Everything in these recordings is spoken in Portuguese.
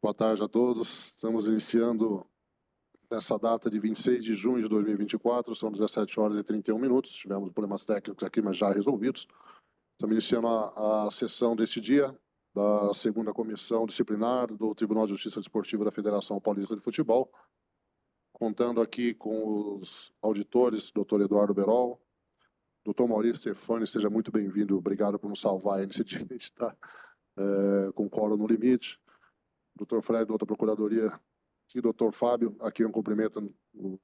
Boa tarde a todos. Estamos iniciando nessa data de 26 de junho de 2024, são 17 horas e 31 minutos. Tivemos problemas técnicos aqui, mas já resolvidos. Estamos iniciando a sessão deste dia da segunda comissão disciplinar do Tribunal de Justiça Desportiva da Federação Paulista de Futebol, contando aqui com os auditores, Dr. Eduardo Berol, Dr. Maurício Stefani, seja muito bem-vindo, obrigado por nos salvar aí nesse dia, a gente está com quórum no limite. Dr. Fred, outra procuradoria, e Dr. Fábio, aqui um cumprimento os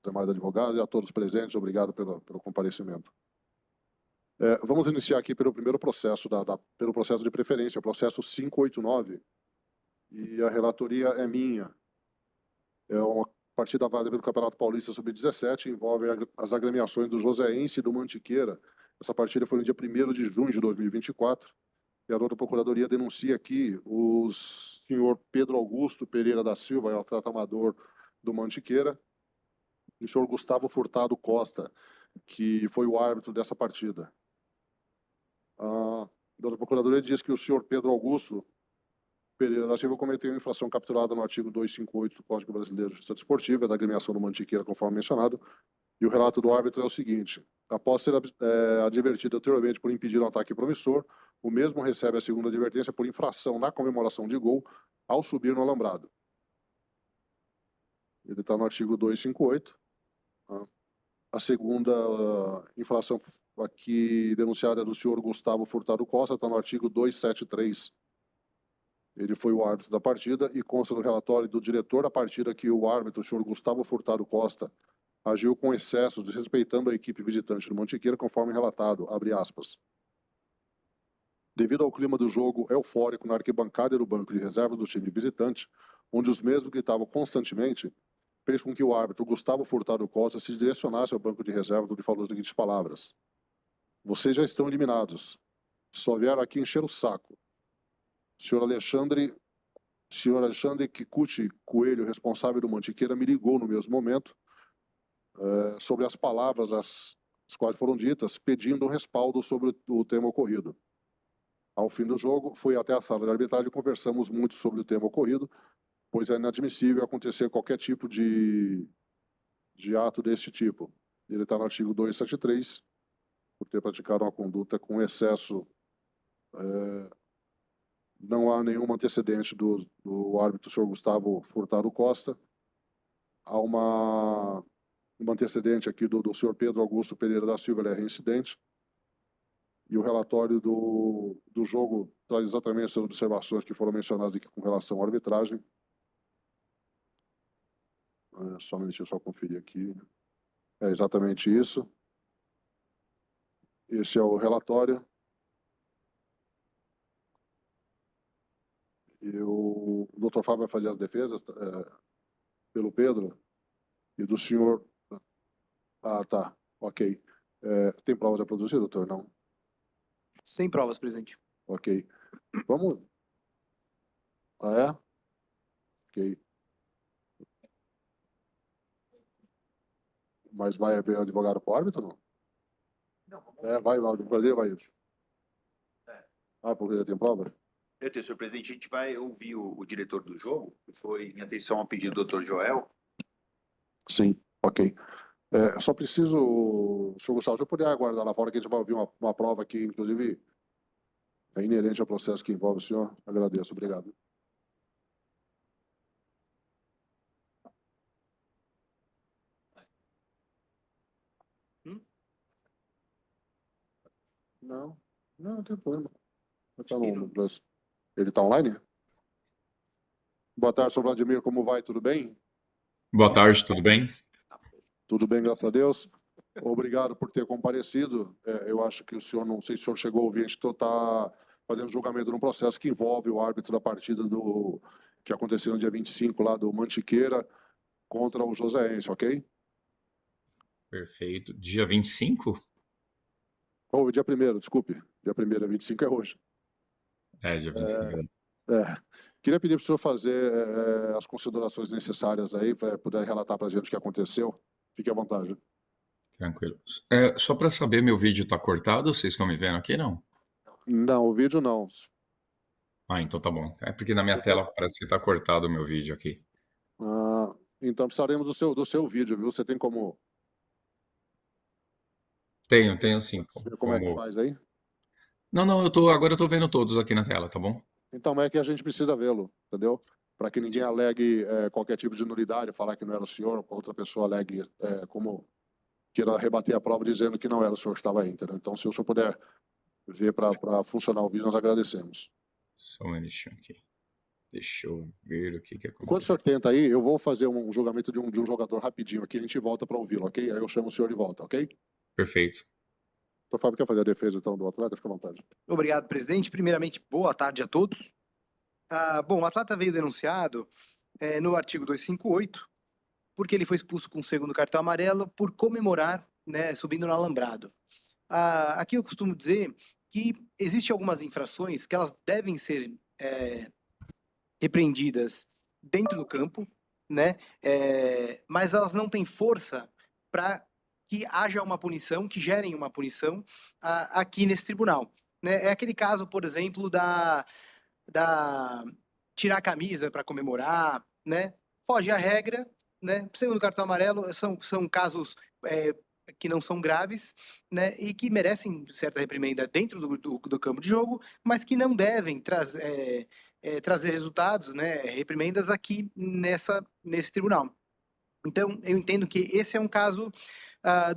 demais advogados e a todos presentes, obrigado pelo comparecimento. Vamos iniciar aqui pelo primeiro processo, pelo processo de preferência, o processo 589, e a relatoria é minha. É uma partida válida pelo Campeonato Paulista Sub-17, envolve as agremiações do Joseense e do Mantiqueira. Essa partida foi no dia 1º de junho de 2024. E a outra procuradoria denuncia aqui o senhor Pedro Augusto Pereira da Silva, é o atleta amador do Mantiqueira, e o senhor Gustavo Furtado Costa, que foi o árbitro dessa partida. A outra procuradoria diz que o senhor Pedro Augusto Pereira da Silva cometeu uma infração capturada no artigo 258 do Código Brasileiro de Justiça Desportiva, da agremiação do Mantiqueira, conforme mencionado, e o relato do árbitro é o seguinte: após ser advertido anteriormente por impedir um ataque promissor, o mesmo recebe a segunda advertência por infração na comemoração de gol ao subir no alambrado. Ele está no artigo 258. A segunda infração aqui denunciada é do senhor Gustavo Furtado Costa, está no artigo 273. Ele foi o árbitro da partida e consta no relatório do diretor da partida que o árbitro, o senhor Gustavo Furtado Costa, agiu com excesso, desrespeitando a equipe visitante do Mantiqueira, conforme relatado, abre aspas. Devido ao clima do jogo eufórico na arquibancada e no banco de reservas do time visitante, onde os mesmos gritavam constantemente, fez com que o árbitro Gustavo Furtado Costa se direcionasse ao banco de reservas, onde falou as seguintes palavras: vocês já estão eliminados. Só vieram aqui encher o saco. Senhor Alexandre Kikuchi Coelho, responsável do Mantiqueira, me ligou no mesmo momento sobre as palavras as quais foram ditas, pedindo um respaldo sobre o tema ocorrido. Ao fim do jogo, fui até a sala de arbitragem e conversamos muito sobre o tema ocorrido, pois é inadmissível acontecer qualquer tipo de ato desse tipo. Ele está no artigo 273, por ter praticado uma conduta com excesso. Não há nenhum antecedente do árbitro, senhor Gustavo Furtado Costa. Há uma antecedente aqui do senhor Pedro Augusto Pereira da Silva, ele é reincidente. E o relatório do jogo traz exatamente essas observações que foram mencionadas aqui com relação à arbitragem. Só um minutinho, só conferir aqui. É exatamente isso. Esse é o relatório. E o doutor Fábio vai fazer as defesas pelo Pedro e do senhor... Ah, tá. Ok. Tem provas a produzir, doutor? Não? Sem provas, presidente. Ok. Vamos... Ah, é? Ok. Mas vai haver advogado para o árbitro, não? Não. Vai, o prazer vai. Porque já tem prova? Eu tenho, senhor presidente, a gente vai ouvir o diretor do jogo, que foi em atenção ao pedido do doutor Joel. Sim, ok. Só preciso, senhor Gustavo, se eu puder aguardar lá fora, que a gente vai ouvir uma prova aqui, inclusive, é inerente ao processo que envolve o senhor. Agradeço, obrigado. Não tem problema. Ele está online? Boa tarde, senhor Vladimir, como vai? Tudo bem? Boa tarde, tudo bem? Tudo bem, graças a Deus. Obrigado por ter comparecido. Eu acho que o senhor, não sei se o senhor chegou a ouvir, a gente está fazendo julgamento num processo que envolve o árbitro da partida que aconteceu no dia 25, lá do Mantiqueira, contra o Joseense, ok? Perfeito. Dia 25? Dia 1º, desculpe. Dia 1º, 25 é hoje. Dia 25. Queria pedir para o senhor fazer as considerações necessárias aí, puder relatar para a gente o que aconteceu. Fique à vontade. Tranquilo. Só para saber, meu vídeo está cortado? Vocês estão me vendo aqui, não? Não, o vídeo não. Ah, então tá bom. É porque na minha tela parece que tá cortado o meu vídeo aqui. Então precisaremos do seu vídeo, viu? Você tem como Tenho sim. ver como é que Como... faz aí? Não, agora eu tô vendo todos aqui na tela, tá bom? Então é que a gente precisa vê-lo, entendeu? Para que ninguém alegue qualquer tipo de nulidade, falar que não era o senhor, ou outra pessoa alegue como queira rebater a prova dizendo que não era o senhor que estava aí, entendeu? Então, se o senhor puder ver para funcionar o vídeo, nós agradecemos. Só um minutinho aqui. Deixa eu ver o que Enquanto o senhor aconteceu. tenta aí, eu vou fazer um julgamento de um jogador rapidinho aqui, a gente volta para ouvi-lo, ok? Aí eu chamo o senhor de volta, ok? Perfeito. Então, Fábio, quer fazer a defesa então do atleta? Fica à vontade. Obrigado, presidente. Primeiramente, boa tarde a todos. Bom, o atleta veio denunciado no artigo 258, porque ele foi expulso com o segundo cartão amarelo por comemorar, né, subindo no alambrado. Aqui eu costumo dizer que existem algumas infrações que elas devem ser repreendidas dentro do campo, né? Mas elas não têm força para que haja uma punição, que gerem uma punição aqui nesse tribunal. Né? É aquele caso, por exemplo, da tirar a camisa para comemorar, né? Foge à regra, né? Segundo cartão amarelo, são casos que não são graves, né? E que merecem certa reprimenda dentro do campo de jogo, mas que não devem trazer resultados, né? Reprimendas aqui nesse tribunal. Então, eu entendo que esse é um caso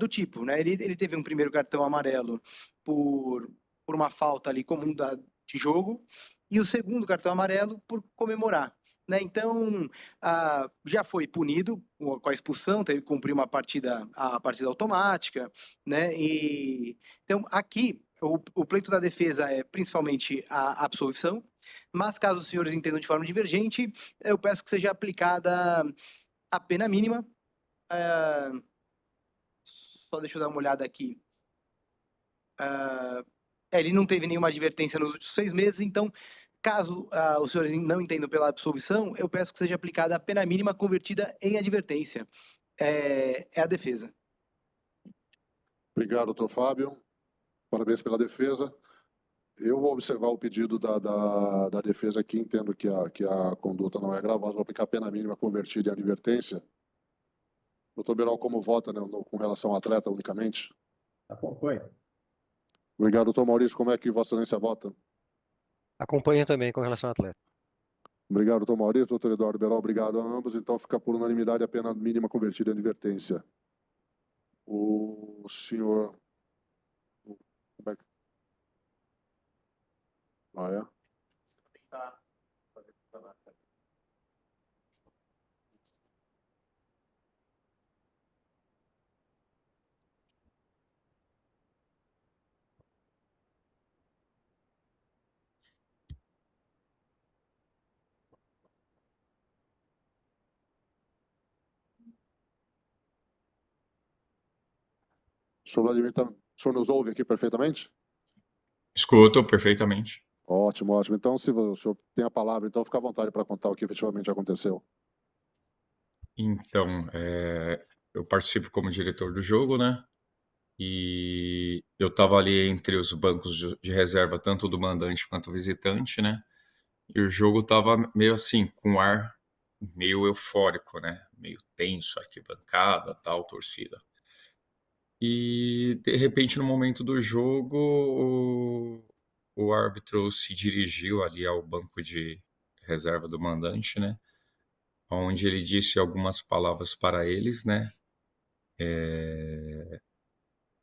do tipo, né? Ele teve um primeiro cartão amarelo por uma falta ali comum de jogo e o segundo cartão amarelo por comemorar. Né? Então, já foi punido com a expulsão, teve que cumprir a partida automática, né? Então, aqui, o pleito da defesa é principalmente a absolvição, mas caso os senhores entendam de forma divergente, eu peço que seja aplicada a pena mínima. Só deixa eu dar uma olhada aqui. Ele não teve nenhuma advertência nos últimos 6 meses, então, caso os senhores não entendam pela absolvição, eu peço que seja aplicada a pena mínima convertida em advertência. É a defesa. Obrigado, doutor Fábio. Parabéns pela defesa. Eu vou observar o pedido da defesa aqui, entendo que a conduta não é gravosa, vou aplicar a pena mínima convertida em advertência. Doutor Beral, como vota, né, com relação ao atleta unicamente? Acompanho. Obrigado, doutor Maurício. Como é que Vossa Excelência vota? Acompanho também com relação ao atleta. Obrigado, doutor Maurício. Doutor Eduardo Beral, obrigado a ambos. Então, fica por unanimidade a pena mínima convertida em advertência. O senhor... Como é que... é? Senhor Vladimir, o senhor nos ouve aqui perfeitamente? Escuto perfeitamente. Ótimo, ótimo. Então, se o senhor tem a palavra, então fica à vontade para contar o que efetivamente aconteceu. Então, eu participo como diretor do jogo, né? E eu estava ali entre os bancos de reserva, tanto do mandante quanto visitante, né? E o jogo estava meio assim, com um ar meio eufórico, né? Meio tenso, arquibancada, tal, torcida. E, de repente, no momento do jogo, o árbitro se dirigiu ali ao banco de reserva do mandante, né? Onde ele disse algumas palavras para eles, né?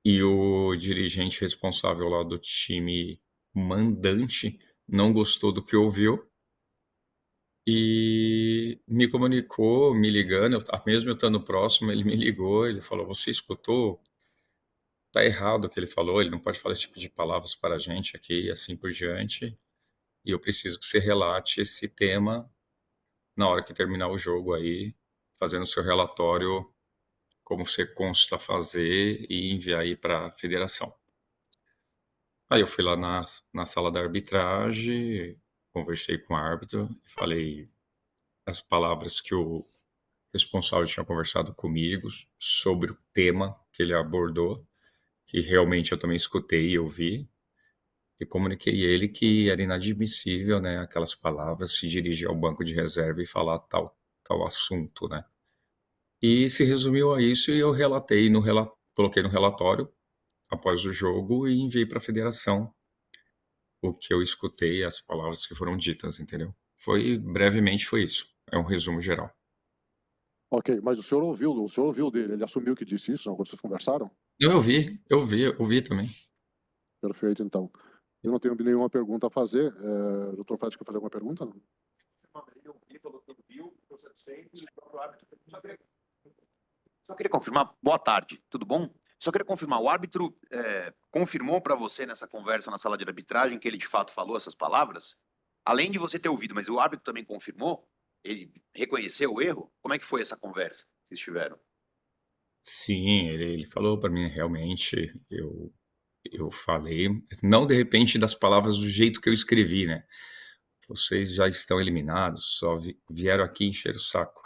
E o dirigente responsável lá do time mandante não gostou do que ouviu e me comunicou, me ligando, mesmo eu estando próximo, ele me ligou, ele falou, você escutou? Tá errado o que ele falou, ele não pode falar esse tipo de palavras para a gente aqui e assim por diante. E eu preciso que você relate esse tema na hora que terminar o jogo aí, fazendo seu relatório, como você consta fazer e enviar aí para a federação. Aí eu fui lá na sala da arbitragem, conversei com o árbitro e falei as palavras que o responsável tinha conversado comigo sobre o tema que ele abordou, que realmente eu também escutei e ouvi. e comuniquei a ele que era inadmissível, né, aquelas palavras, se dirigir ao banco de reserva e falar tal assunto, né. E se resumiu a isso e eu relatei coloquei no relatório, após o jogo, e enviei para a federação o que eu escutei, as palavras que foram ditas, entendeu. Brevemente foi isso, é um resumo geral. Ok, mas o senhor ouviu dele, ele assumiu que disse isso, não, quando vocês conversaram? Não, eu vi também. Perfeito, então. Eu não tenho nenhuma pergunta a fazer. Dr. Fred, quer fazer alguma pergunta? Não? Ele falou que viu, ficou satisfeito, e o próprio árbitro só queria confirmar. Boa tarde, tudo bom? Só queria confirmar, o árbitro confirmou para você nessa conversa na sala de arbitragem que ele de fato falou essas palavras? Além de você ter ouvido, mas o árbitro também confirmou? Ele reconheceu o erro? Como é que foi essa conversa que vocês tiveram? Sim, ele falou para mim, realmente, eu falei, não de repente das palavras do jeito que eu escrevi, né. Vocês já estão eliminados, só vieram aqui encher o saco.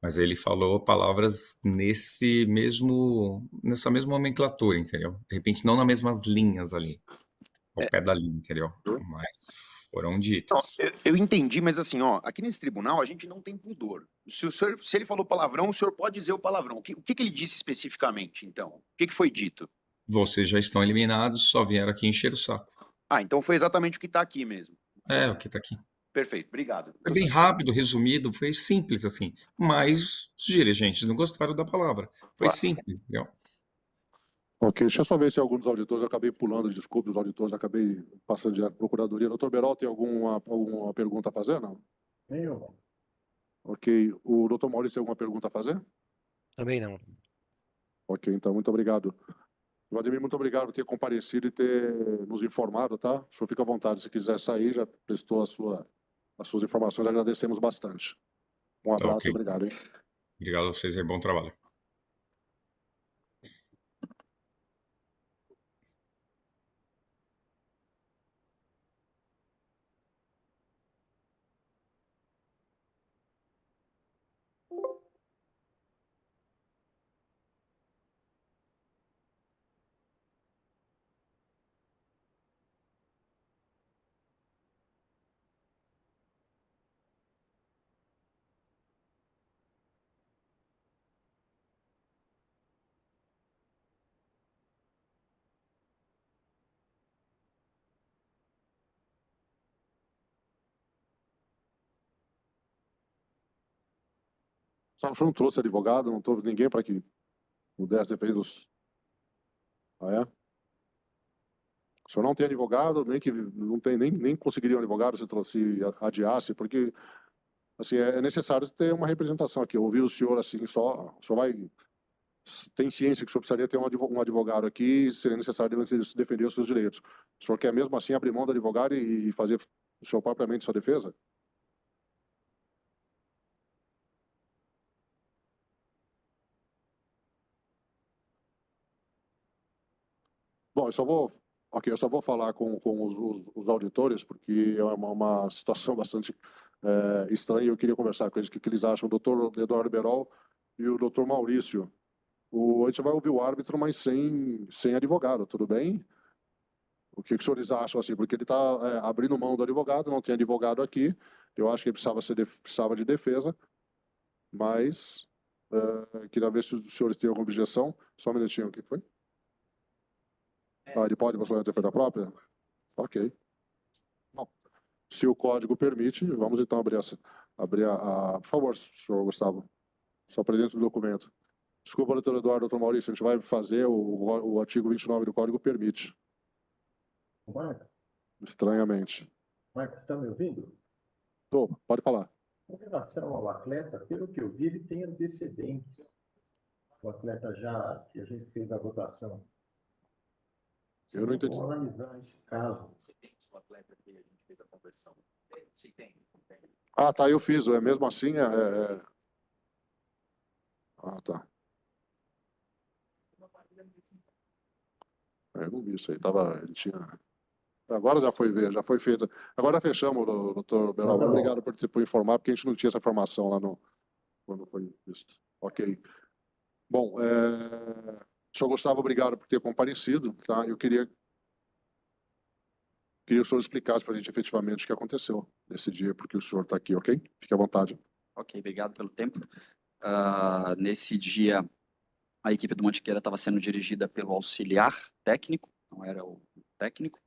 Mas ele falou palavras nessa mesma nomenclatura, entendeu. De repente não nas mesmas linhas ali, ao pé da linha, entendeu. Mas foram Não, ditas. eu entendi, mas assim, ó, aqui nesse tribunal a gente não tem pudor. Se ele falou palavrão, o senhor pode dizer o palavrão. O que ele disse especificamente, então? O que foi dito? Vocês já estão eliminados, só vieram aqui encher o saco. Ah, então foi exatamente o que está aqui mesmo. É, o que tá aqui. Perfeito, obrigado. Foi bem rápido, resumido, foi simples, assim, mas os dirigentes não gostaram da palavra. Foi Claro. simples, entendeu. Ok, deixa eu só ver se alguns auditores, eu acabei pulando, desculpe, os auditores, acabei passando direto para a Procuradoria. Doutor Berol, tem alguma pergunta a fazer, não? Nenhuma. Ok, o doutor Maurício tem alguma pergunta a fazer? Também não. Ok, então, muito obrigado. Vladimir, muito obrigado por ter comparecido e ter nos informado, tá? O senhor fica à vontade, se quiser sair, já prestou as suas informações, agradecemos bastante. Um Tá abraço e ok. obrigado, hein? Obrigado a vocês e bom trabalho. O senhor não trouxe advogado, não trouxe ninguém para que pudesse defender os... Ah, é? O senhor não tem advogado, nem que não tem, nem conseguiria um advogado se adiasse, porque assim, é necessário ter uma representação aqui. Ouvir o senhor assim só, o senhor tem ciência que o senhor precisaria ter um advogado aqui, seria necessário defender os seus direitos. O senhor quer mesmo assim abrir mão do advogado e fazer o senhor propriamente sua defesa? Bom, eu só vou falar com os auditores, porque é uma situação bastante estranha. Eu queria conversar com eles, o que eles acham. O doutor Eduardo Berol e o doutor Maurício. A gente vai ouvir o árbitro, mas sem advogado, tudo bem? O que os senhores acham, assim? Porque ele está abrindo mão do advogado, não tem advogado aqui. Eu acho que ele precisava de defesa, mas queria ver se os senhores têm alguma objeção. Só um minutinho, o que foi? Ele pode possuir a defesa própria? Ok. Bom, se o código permite, vamos então abrir por favor, senhor Gustavo, só para dentro do documento. Desculpa, doutor Eduardo, doutor Maurício, a gente vai fazer o artigo 29 do código permite. Marcos, Estranhamente. Marcos, está me ouvindo? Tô, pode falar. Com relação ao atleta, pelo que eu vi, ele tem antecedentes. O atleta já que a gente fez a votação. Eu não entendi. Vamos analisar esse caso. Você tem o atleta que a gente fez a conversão? Sim, tem. Ah, tá, eu fiz. Mesmo assim, Ah, tá. Eu não vi isso aí. Ele tinha... Agora já foi feita. Agora fechamos, doutor Berol. Tá bom. Obrigado por informar, porque a gente não tinha essa informação lá quando foi visto. Ok. Bom, senhor Gustavo, obrigado por ter comparecido. Tá? Eu queria queria que o senhor explicasse para a gente efetivamente o que aconteceu nesse dia, porque o senhor está aqui, ok? Fique à vontade. Ok, obrigado pelo tempo. Nesse dia, a equipe do Mantiqueira estava sendo dirigida pelo auxiliar técnico, não era o técnico.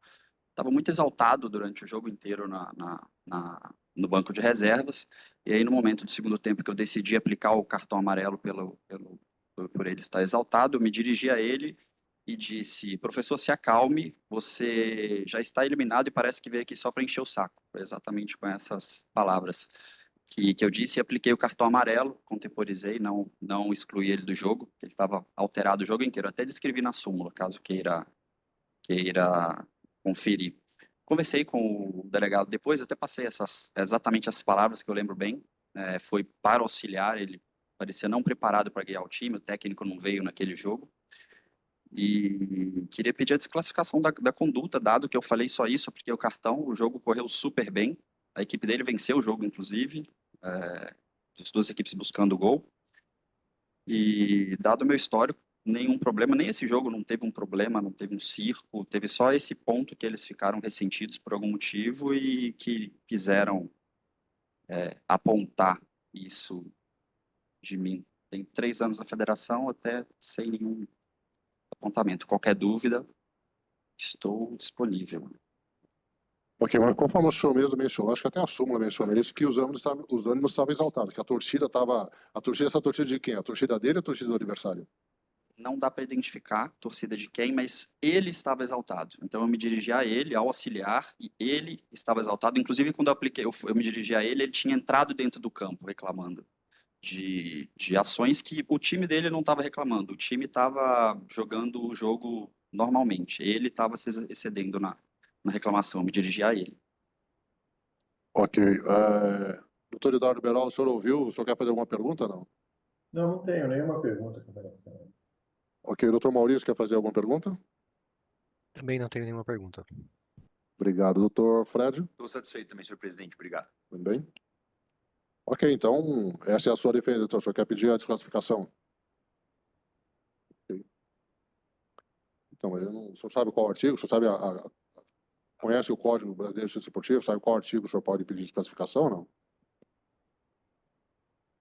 Estava muito exaltado durante o jogo inteiro no banco de reservas. E aí, no momento do segundo tempo, que eu decidi aplicar o cartão amarelo por ele estar exaltado, eu me dirigi a ele e disse: professor, se acalme, você já está eliminado e parece que veio aqui só para encher o saco. Foi exatamente com essas palavras que eu disse e apliquei o cartão amarelo, contemporizei, não excluí ele do jogo, ele estava alterado o jogo inteiro. Até descrevi na súmula, caso queira conferir. Conversei com o delegado depois, até passei exatamente essas palavras que eu lembro bem. Foi para auxiliar, ele parecia não preparado para guiar o time, o técnico não veio naquele jogo. E queria pedir a desclassificação da conduta, dado que eu falei só isso, porque o cartão, o jogo correu super bem, a equipe dele venceu o jogo, inclusive, as duas equipes buscando o gol. E dado o meu histórico, nenhum problema, nem esse jogo não teve um problema, não teve um circo, teve só esse ponto que eles ficaram ressentidos por algum motivo e que quiseram apontar isso de mim. Tenho 3 anos na federação, até sem nenhum apontamento. Qualquer dúvida, estou disponível. Ok, mas conforme o senhor mesmo mencionou, acho que até a súmula menciona isso, que os ânimos estavam exaltados, que a torcida estava... essa torcida de quem? A torcida dele ou a torcida do adversário? Não dá para identificar a torcida de quem, mas ele estava exaltado. Então eu me dirigi a ele, ao auxiliar, e ele estava exaltado. Inclusive, quando eu me dirigi a ele, ele tinha entrado dentro do campo reclamando de ações que o time dele não estava reclamando. O time estava jogando o jogo normalmente. Ele estava se excedendo na reclamação. Eu me dirigi a ele. Ok. Doutor Eduardo Berol, o senhor ouviu? O senhor quer fazer alguma pergunta, não? Não tenho nenhuma pergunta com relação a isso. Ok, doutor Maurício, quer fazer alguma pergunta? Também não tenho nenhuma pergunta. Obrigado, doutor Fred. Estou satisfeito também, senhor presidente. Obrigado. Tudo bem? Ok, então, essa é a sua defesa, então. O senhor quer pedir a desclassificação? Ok. Então, o senhor sabe qual artigo? O senhor sabe conhece o Código Brasileiro de Justiça Esportiva? Sabe qual artigo o senhor pode pedir desclassificação ou não?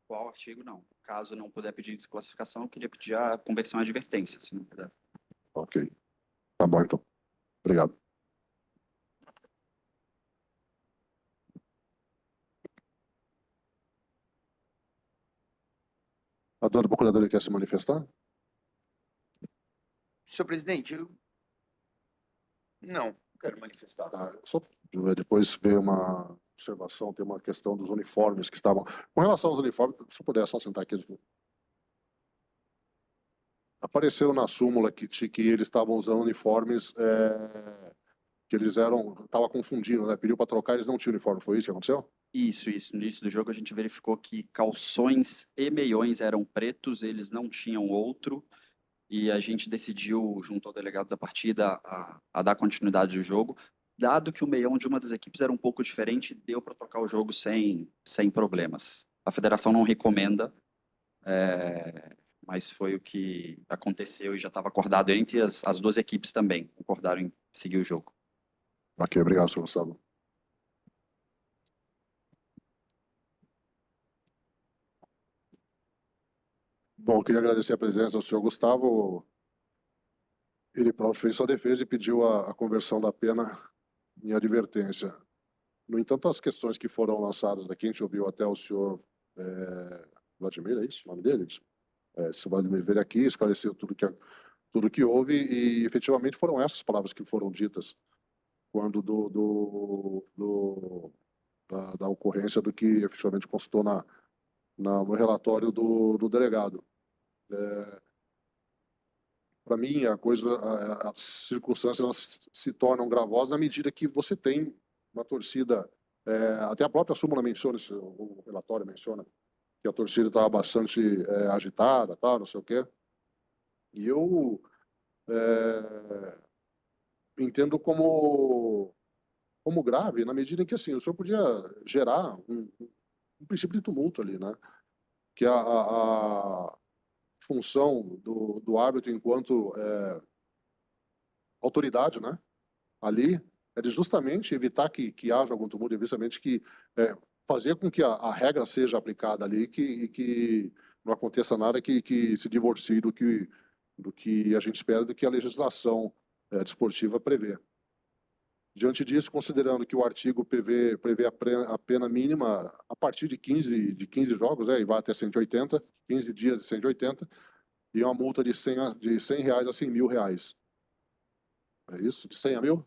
Qual artigo? Não. Caso não puder pedir desclassificação, eu queria pedir a conversão à advertência, se não puder. Ok. Tá bom, então. Obrigado. A dona procuradora quer se manifestar? Senhor presidente, eu não quero manifestar. Tá, só depois ver uma observação, tem uma questão dos uniformes que estavam... Com relação aos uniformes, se eu puder só sentar aqui. Apareceu na súmula que eles estavam usando uniformes que eles estava confundindo, né? Pediu para trocar, eles não tinham uniforme, foi isso que aconteceu? Isso. No início do jogo a gente verificou que calções e meiões eram pretos, eles não tinham outro, e a gente decidiu, junto ao delegado da partida, a dar continuidade ao jogo. Dado que o meião de uma das equipes era um pouco diferente, deu para trocar o jogo sem problemas. A federação não recomenda, mas foi o que aconteceu e já estava acordado entre as duas equipes também, concordaram em seguir o jogo. Ok, obrigado, senhor Gustavo. Bom, eu queria agradecer a presença do senhor Gustavo. Ele próprio fez sua defesa e pediu a conversão da pena em advertência. No entanto, as questões que foram lançadas daqui, a gente ouviu até o senhor Vladimir, é isso o nome dele? O senhor Vladimir veio aqui, esclareceu tudo que houve e efetivamente foram essas palavras que foram ditas quando da ocorrência do que efetivamente constou no relatório do delegado. Para mim, as circunstâncias elas se tornam gravosas na medida que você tem uma torcida, até a própria súmula menciona, o relatório menciona, que a torcida estava bastante agitada, tal, não sei o quê. E eu entendo como grave, na medida em que assim, o senhor podia gerar um princípio de tumulto ali, né? Que a função do árbitro enquanto autoridade, né? Ali é de justamente evitar que haja algum tumulto, justamente que fazer com que a regra seja aplicada ali e que não aconteça nada que se divorcie do que a gente espera, do que a legislação desportiva prevê. Diante disso, considerando que o artigo prevê a pena mínima a partir de 15 jogos, e vai até 180, 15 dias de 180, e uma multa de R$ 100 a R$ 100.000. É isso? De 100 a 1.000?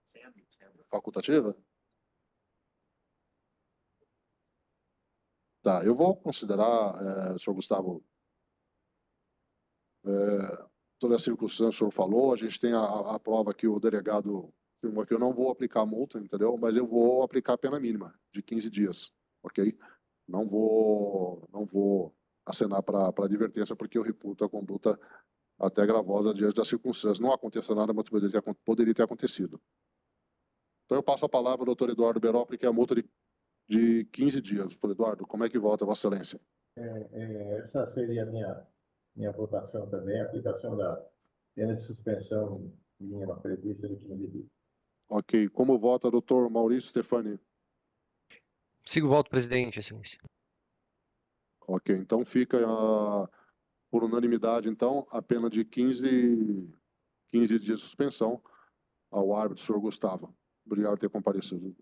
100 a 1.000. Facultativa? Tá, eu vou considerar, senhor Gustavo, toda a circunstância que o senhor falou. A gente tem a prova que o delegado afirmou que eu não vou aplicar a multa, entendeu? Mas eu vou aplicar a pena mínima de 15 dias, ok? Não vou acenar para advertência, porque eu reputo a conduta até gravosa diante das circunstâncias. Não aconteceu nada, mas poderia ter acontecido. Então eu passo a palavra ao doutor Eduardo Berópolis, que é a multa de 15 dias. Doutor Eduardo, como é que vota, Vossa Excelência? Essa seria a minha votação também, a aplicação da pena de suspensão mínima prevista de 15 dias. Ok. Como vota, doutor Maurício Stefani? Sigo o voto, presidente, excelência. Ok. Então fica, por unanimidade, então, a pena de 15 dias de suspensão ao árbitro, senhor Gustavo. Obrigado por ter comparecido.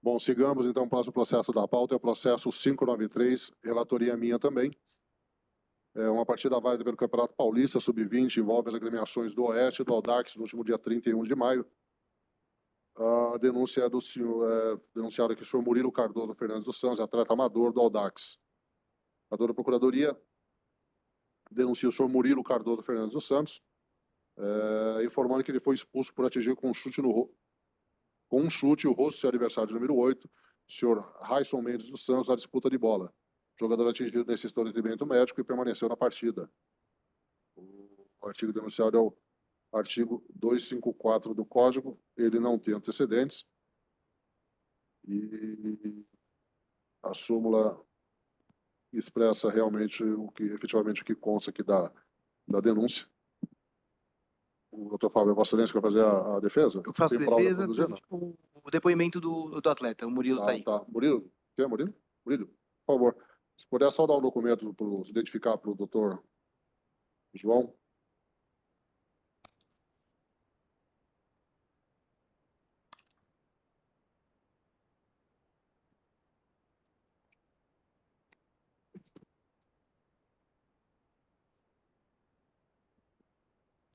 Bom, sigamos então o próximo processo da pauta, é o processo 593, relatoria minha também. É uma partida válida pelo Campeonato Paulista, Sub-20, envolve as agremiações do Oeste e do Audax no último dia 31 de maio. A denúncia é do senhor, denunciado aqui o senhor Murilo Cardoso Fernandes dos Santos, atleta amador do Audax. A dona Procuradoria denuncia o senhor Murilo Cardoso Fernandes dos Santos, informando que ele foi expulso por atingir com um chute o rosto do seu adversário de número 8, o senhor Raison Mendes dos Santos, na disputa de bola. O jogador atingido necessitou de atendimento médico e permaneceu na partida. O artigo denunciado é o artigo 254 do Código, ele não tem antecedentes. E a súmula expressa realmente efetivamente o que consta aqui da denúncia. O doutor Fábio, Vossa Excelência, quer fazer a defesa? Eu faço Tem prova defesa, pra produzir, o depoimento do atleta, o Murilo tá aí. Tá. Murilo? Quem é Murilo? Murilo, por favor. Se puder só dar o documento para se identificar para o doutor João.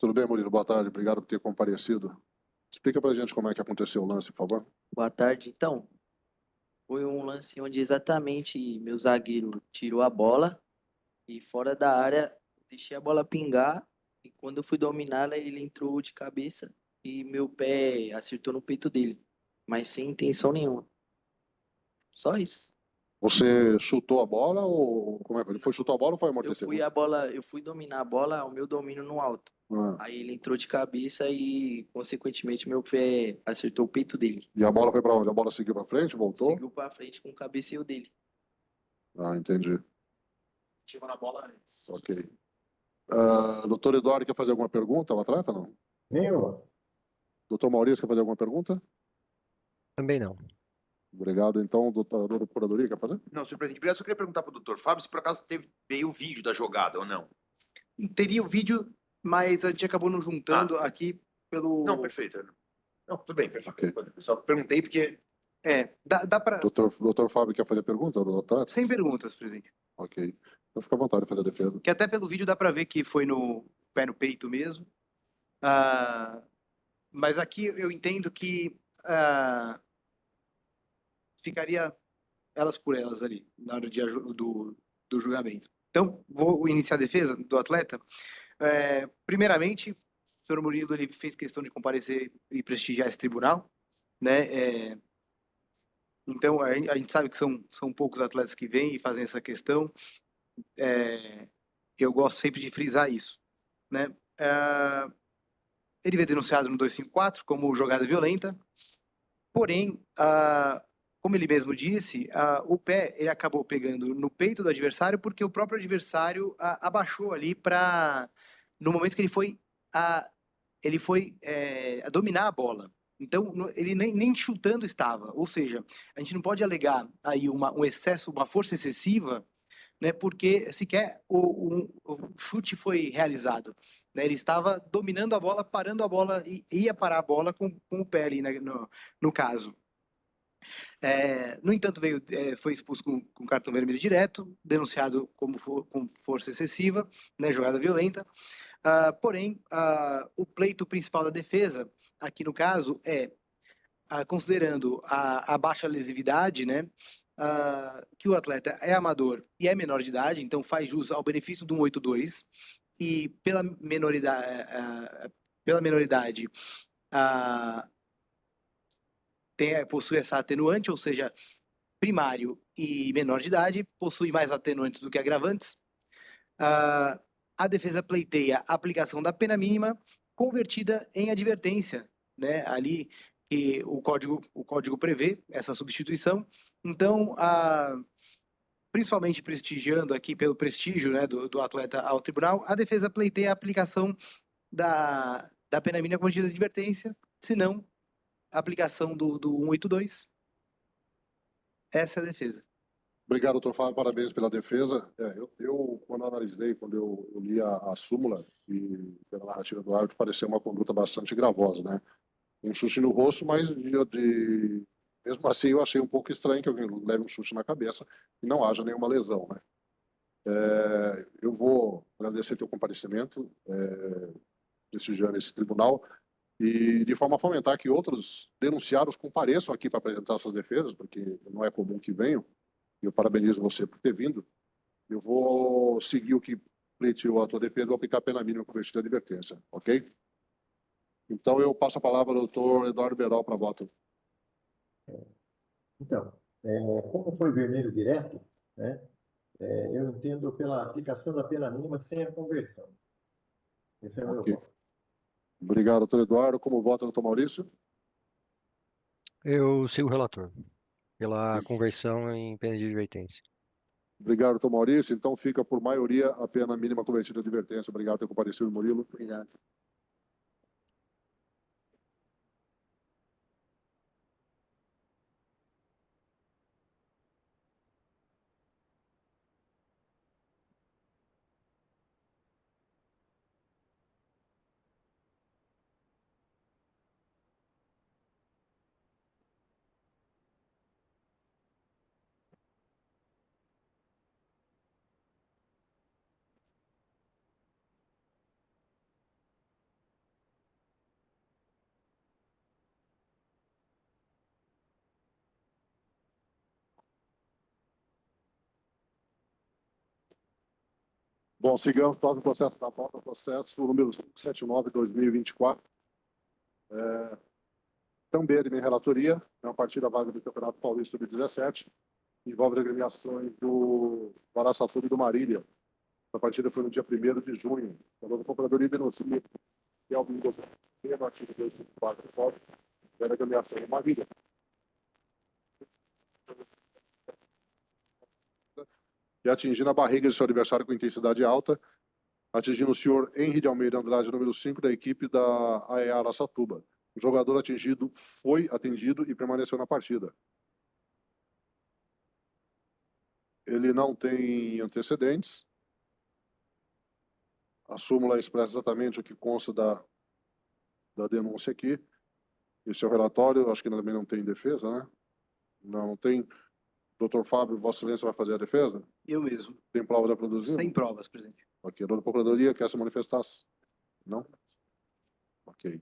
Tudo bem, Murilo? Boa tarde. Obrigado por ter comparecido. Explica pra gente como é que aconteceu o lance, por favor. Boa tarde. Então, foi um lance onde exatamente meu zagueiro tirou a bola e fora da área deixei a bola pingar e quando eu fui dominá-la ele entrou de cabeça e meu pé acertou no peito dele, mas sem intenção nenhuma. Só isso. Você chutou a bola ou como é que ele foi? Chutou a bola ou foi amortecedor? Eu fui dominar a bola, o meu domínio no alto. Ah, Aí ele entrou de cabeça e, consequentemente, meu pé acertou o peito dele. e a bola foi para onde? A bola seguiu para frente, voltou? Seguiu pra frente com o cabeceio dele. Ah, entendi. Chegou na bola antes. Ok. Doutor Eduardo, quer fazer alguma pergunta ao atleta, não? Nenhuma. Doutor Maurício, quer fazer alguma pergunta? Também não. Obrigado. Então, doutor da Procuradoria, quer fazer? Não, senhor presidente, eu só queria perguntar para o doutor Fábio se por acaso veio o vídeo da jogada ou não. Teria o vídeo, mas a gente acabou nos juntando aqui pelo... Não, perfeito. Não, tudo bem, perfeito. Eu só perguntei porque... Dá para... Doutor Fábio, quer fazer pergunta ao atleta? Sem perguntas, presidente. Ok. Então fica à vontade de fazer a defesa. Que até pelo vídeo dá para ver que foi no pé no peito mesmo. Mas aqui eu entendo que ficaria elas por elas ali, na hora do julgamento. Então, vou iniciar a defesa do atleta. Primeiramente, o senhor Murilo ele fez questão de comparecer e prestigiar esse tribunal, né? Então, a gente sabe que são poucos atletas que vêm e fazem essa questão. Eu gosto sempre de frisar isso, né? Ele veio denunciado no 254 como jogada violenta, porém, como ele mesmo disse, o pé ele acabou pegando no peito do adversário porque o próprio adversário abaixou ali no momento que ele foi a dominar a bola. Então, ele nem chutando estava. Ou seja, a gente não pode alegar aí um excesso, uma força excessiva, né, porque sequer o chute foi realizado. Né, ele estava dominando a bola, parando a bola, e ia parar a bola com o pé ali, né, no caso. No entanto, foi expulso com cartão vermelho direto, denunciado com força excessiva, né, jogada violenta. Porém, o pleito principal da defesa, aqui no caso, considerando a baixa lesividade, né, que o atleta é amador e é menor de idade, então faz jus ao benefício do 182, e pela menoridade possui essa atenuante, ou seja, primário e menor de idade, possui mais atenuantes do que agravantes. A defesa pleiteia a aplicação da pena mínima convertida em advertência, né? Ali que o código prevê essa substituição. Então, principalmente prestigiando aqui pelo prestígio, né, do atleta ao tribunal, a defesa pleiteia a aplicação da pena mínima convertida em advertência, se não a aplicação do 182. Essa é a defesa. Obrigado, doutor Fábio, parabéns pela defesa. Eu quando analisei, quando eu li a súmula e pela narrativa do árbitro, pareceu uma conduta bastante gravosa, né? Um chute no rosto, mas mesmo assim eu achei um pouco estranho que alguém leve um chute na cabeça e não haja nenhuma lesão, né? Eu vou agradecer teu comparecimento, prestigiando esse tribunal, e de forma a fomentar que outros denunciados compareçam aqui para apresentar suas defesas, porque não é comum que venham. Eu parabenizo você por ter vindo. Eu vou seguir o que pleiteou a tua defesa, vou aplicar a pena mínima convertida de advertência, ok? Então, eu passo a palavra ao doutor Eduardo Beral para voto. Então, como foi vermelho direto, né, eu entendo pela aplicação da pena mínima sem a conversão. Esse é o meu Ok. voto. Obrigado, doutor Eduardo. Como vota, doutor Maurício? Eu sigo o relator, pela conversão em pena de advertência. Obrigado, doutor Maurício. Então, fica por maioria a pena mínima convertida de advertência. Obrigado por ter comparecido, Murilo. Obrigado. Bom, sigamos para o processo da pauta, processo número 579/2024. Também de minha relatoria, a partir da vaga do Campeonato Paulista Sub-17. envolve as agremiações do Araçatuba e do Marília. A partida foi no dia 1º de junho. A Procuradoria denuncia que é o no artigo 254 do Código da agremiação do Marília. E atingindo a barriga de seu adversário com intensidade alta, atingindo o senhor Henri de Almeida Andrade, número 5, da equipe da AEA Araçatuba. O jogador atingido foi atendido e permaneceu na partida. Ele não tem antecedentes. A súmula expressa exatamente o que consta da denúncia aqui. Esse é o relatório, acho que também não tem defesa, né? Não tem. Doutor Fábio, Vossa Excelência vai fazer a defesa? Eu mesmo. Tem prova da produzir? Sem provas, presidente. Ok. A doutora Procuradoria quer se manifestar? Não? Ok.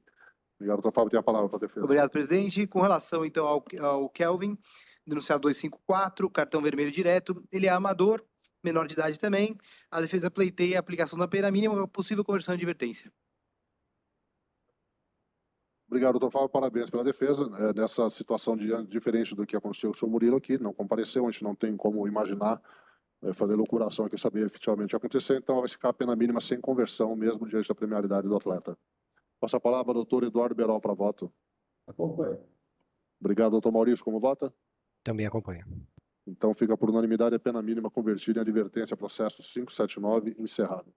Obrigado, doutor Fábio. Tem a palavra para a defesa. Obrigado, presidente. Com relação, então, ao Kelvin, denunciado 254, cartão vermelho direto, ele é amador, menor de idade também. A defesa pleiteia a aplicação da pena mínima com possível conversão em advertência. Obrigado, doutor Fábio. Parabéns pela defesa. Nessa situação diferente do que aconteceu com o senhor Murilo aqui, não compareceu, a gente não tem como imaginar fazer loucuração aqui, saber efetivamente o que aconteceu, então vai ficar a pena mínima sem conversão, mesmo diante da premialidade do atleta. Passo a palavra ao doutor Eduardo Berol para voto. Acompanho. Obrigado, doutor Maurício. Como vota? Também acompanho. Então fica por unanimidade a pena mínima convertida em advertência, processo 579, encerrado.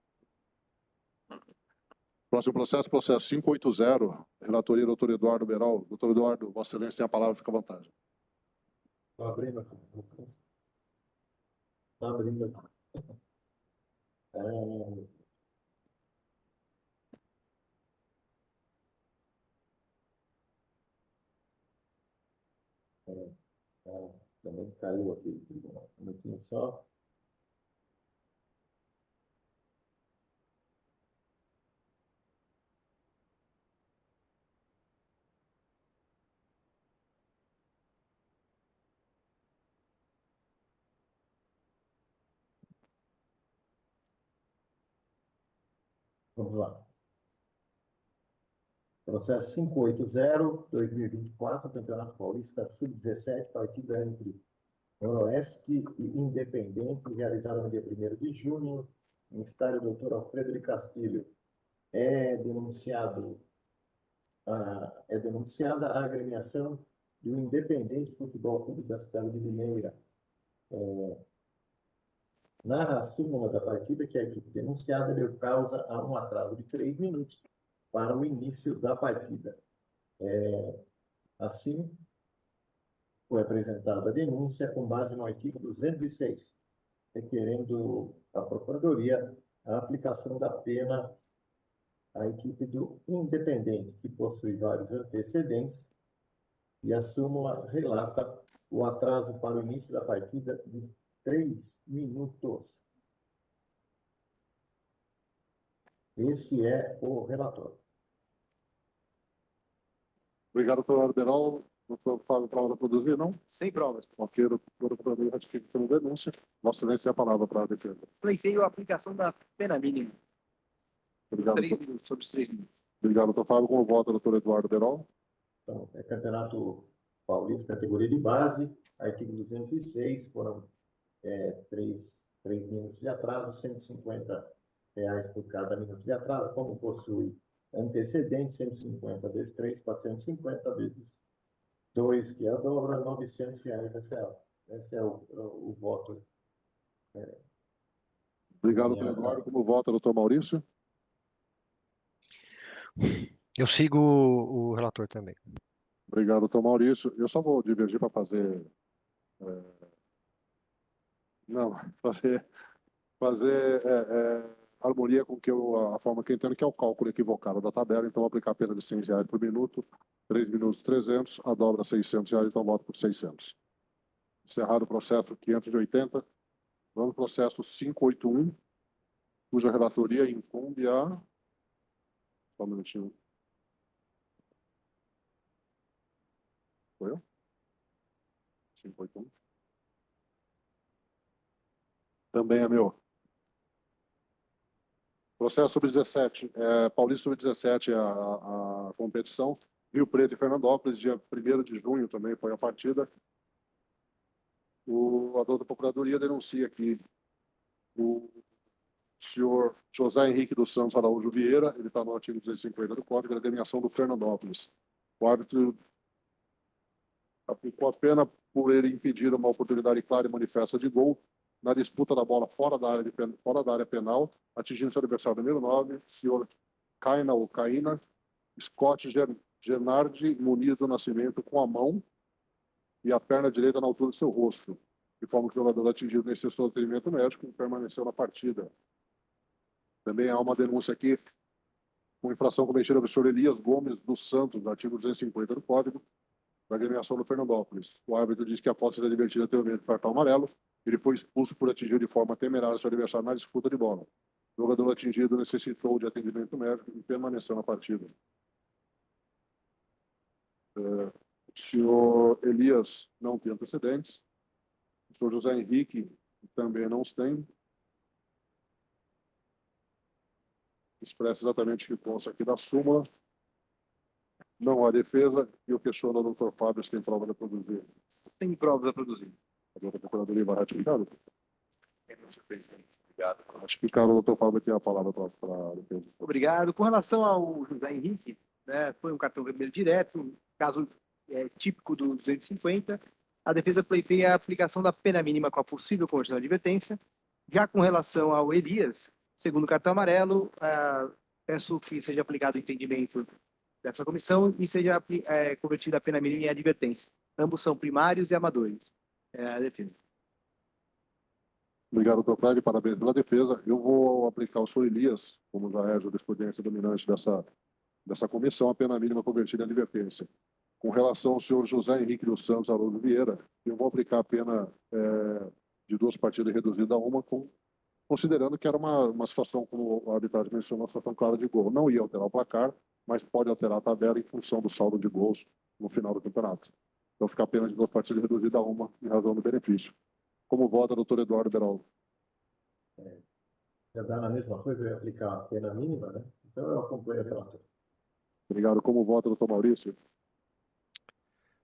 Próximo processo, processo 580, relatoria doutor Eduardo Berol. Doutor Eduardo, Vossa Excelência tem a palavra, fica à vontade. Estou abrindo aqui. Estou abrindo aqui. Também caiu aqui. Um minutinho só. Vamos lá. Processo 580-2024, Campeonato Paulista Sub-17, partida entre Noroeste e Independente, realizada no dia 1º de junho, no estádio Dr. Alfredo de Castilho. É denunciada a agremiação do Independente Futebol Clube da cidade de Limeira. Na súmula da partida, que a equipe denunciada deu causa a um atraso de 3 minutos para o início da partida. Assim, foi apresentada a denúncia com base no artigo 206, requerendo à Procuradoria a aplicação da pena à equipe do Independente, que possui vários antecedentes, e a súmula relata o atraso para o início da partida de 3 minutos. Esse é o relatório. Obrigado, doutor Berol. Doutor Fábio, prova para produzir, não? Sem provas. Ok, doutor Procuradoria ratifica pela denúncia. Vossa Excelência tem a palavra para a defesa. Pleiteio a aplicação da pena mínima. Obrigado, 3 minutos, sobre os 3 minutos. Obrigado, doutor Fábio. Como vota, doutor Eduardo Berol? Então, é Campeonato Paulista, categoria de base, artigo 206, foram 3 minutos de atraso, R$150 por cada minuto de atraso. Como possui antecedente, 150 vezes 3, 450 vezes 2, que é a dobra, R$900. Esse é o voto. Obrigado, doutor Eduardo. Como vota, doutor Maurício? Eu sigo o relator também. Obrigado, doutor Maurício. Eu só vou divergir para fazer... fazer harmonia com que a forma que eu entendo, que é o cálculo equivocado da tabela. Então, vou aplicar a pena de R$100 por minuto, 3 minutos 300, a dobra R$600, então voto por 600. Encerrado o processo 580. Vamos ao processo 581, cuja relatoria incumbe a... Só um minutinho. Foi eu? 581. Também é meu. Processo sub-17, Paulista sub-17, a competição. Rio Preto e Fernandópolis, dia 1º de junho também foi a partida. A doutora Procuradoria denuncia que o senhor José Henrique dos Santos Araújo Vieira, ele está no artigo 250 do Código, da agremiação do Fernandópolis. O árbitro aplicou a pena por ele impedir uma oportunidade clara e manifesta de gol na disputa da bola fora da área penal, atingindo seu adversário número 9, senhor Caina ou Caína, Scott Gernardi Muniz do Nascimento, com a mão e a perna direita na altura do seu rosto, de forma que o jogador atingido necessitou de atendimento médico e permaneceu na partida. Também há uma denúncia aqui com infração cometida pelo senhor Elias Gomes dos Santos, no artigo 250 do Código, da agremiação do Fernandópolis. O árbitro diz que após ser advertido anteriormente do cartão amarelo, ele foi expulso por atingir de forma temerária seu adversário na disputa de bola. O jogador atingido necessitou de atendimento médico e permaneceu na partida. O senhor Elias não tem antecedentes. O senhor José Henrique também não os tem. Expressa exatamente o que consta aqui da súmula. Não há defesa e eu questiono ao doutor Fábio se tem prova a produzir. Tem provas a produzir. A doutora Procuradoria vai ratificar? Obrigado. Ratificar, o doutor Fábio tem a palavra para a defesa. Obrigado. Com relação ao José Henrique, né, foi um cartão vermelho direto, caso típico do 250. A defesa pleiteia a aplicação da pena mínima com a possível conversão de advertência. Já com relação ao Elias, segundo o cartão amarelo, peço que seja aplicado o entendimento dessa comissão e seja convertida a pena mínima em advertência. Ambos são primários e amadores. É a defesa. Obrigado, doutor Cláudio. Parabéns pela defesa. Eu vou aplicar o senhor Elias, como já é a jurisprudência dominante dessa comissão, a pena mínima convertida em advertência. Com relação ao senhor José Henrique dos Santos Araújo Vieira, eu vou aplicar a pena de 2 partidas reduzida a 1, considerando que era uma situação, como o arbitragem mencionou, uma situação clara de gol. Não ia alterar o placar, mas pode alterar a tabela em função do saldo de gols no final do campeonato. Então fica a pena de 2 partidas reduzida a 1, em razão do benefício. Como vota, doutor Eduardo Beraldo? Já dá na mesma coisa, eu ia aplicar a pena mínima, né? Então eu acompanho o relator. Obrigado. Como vota, doutor Maurício?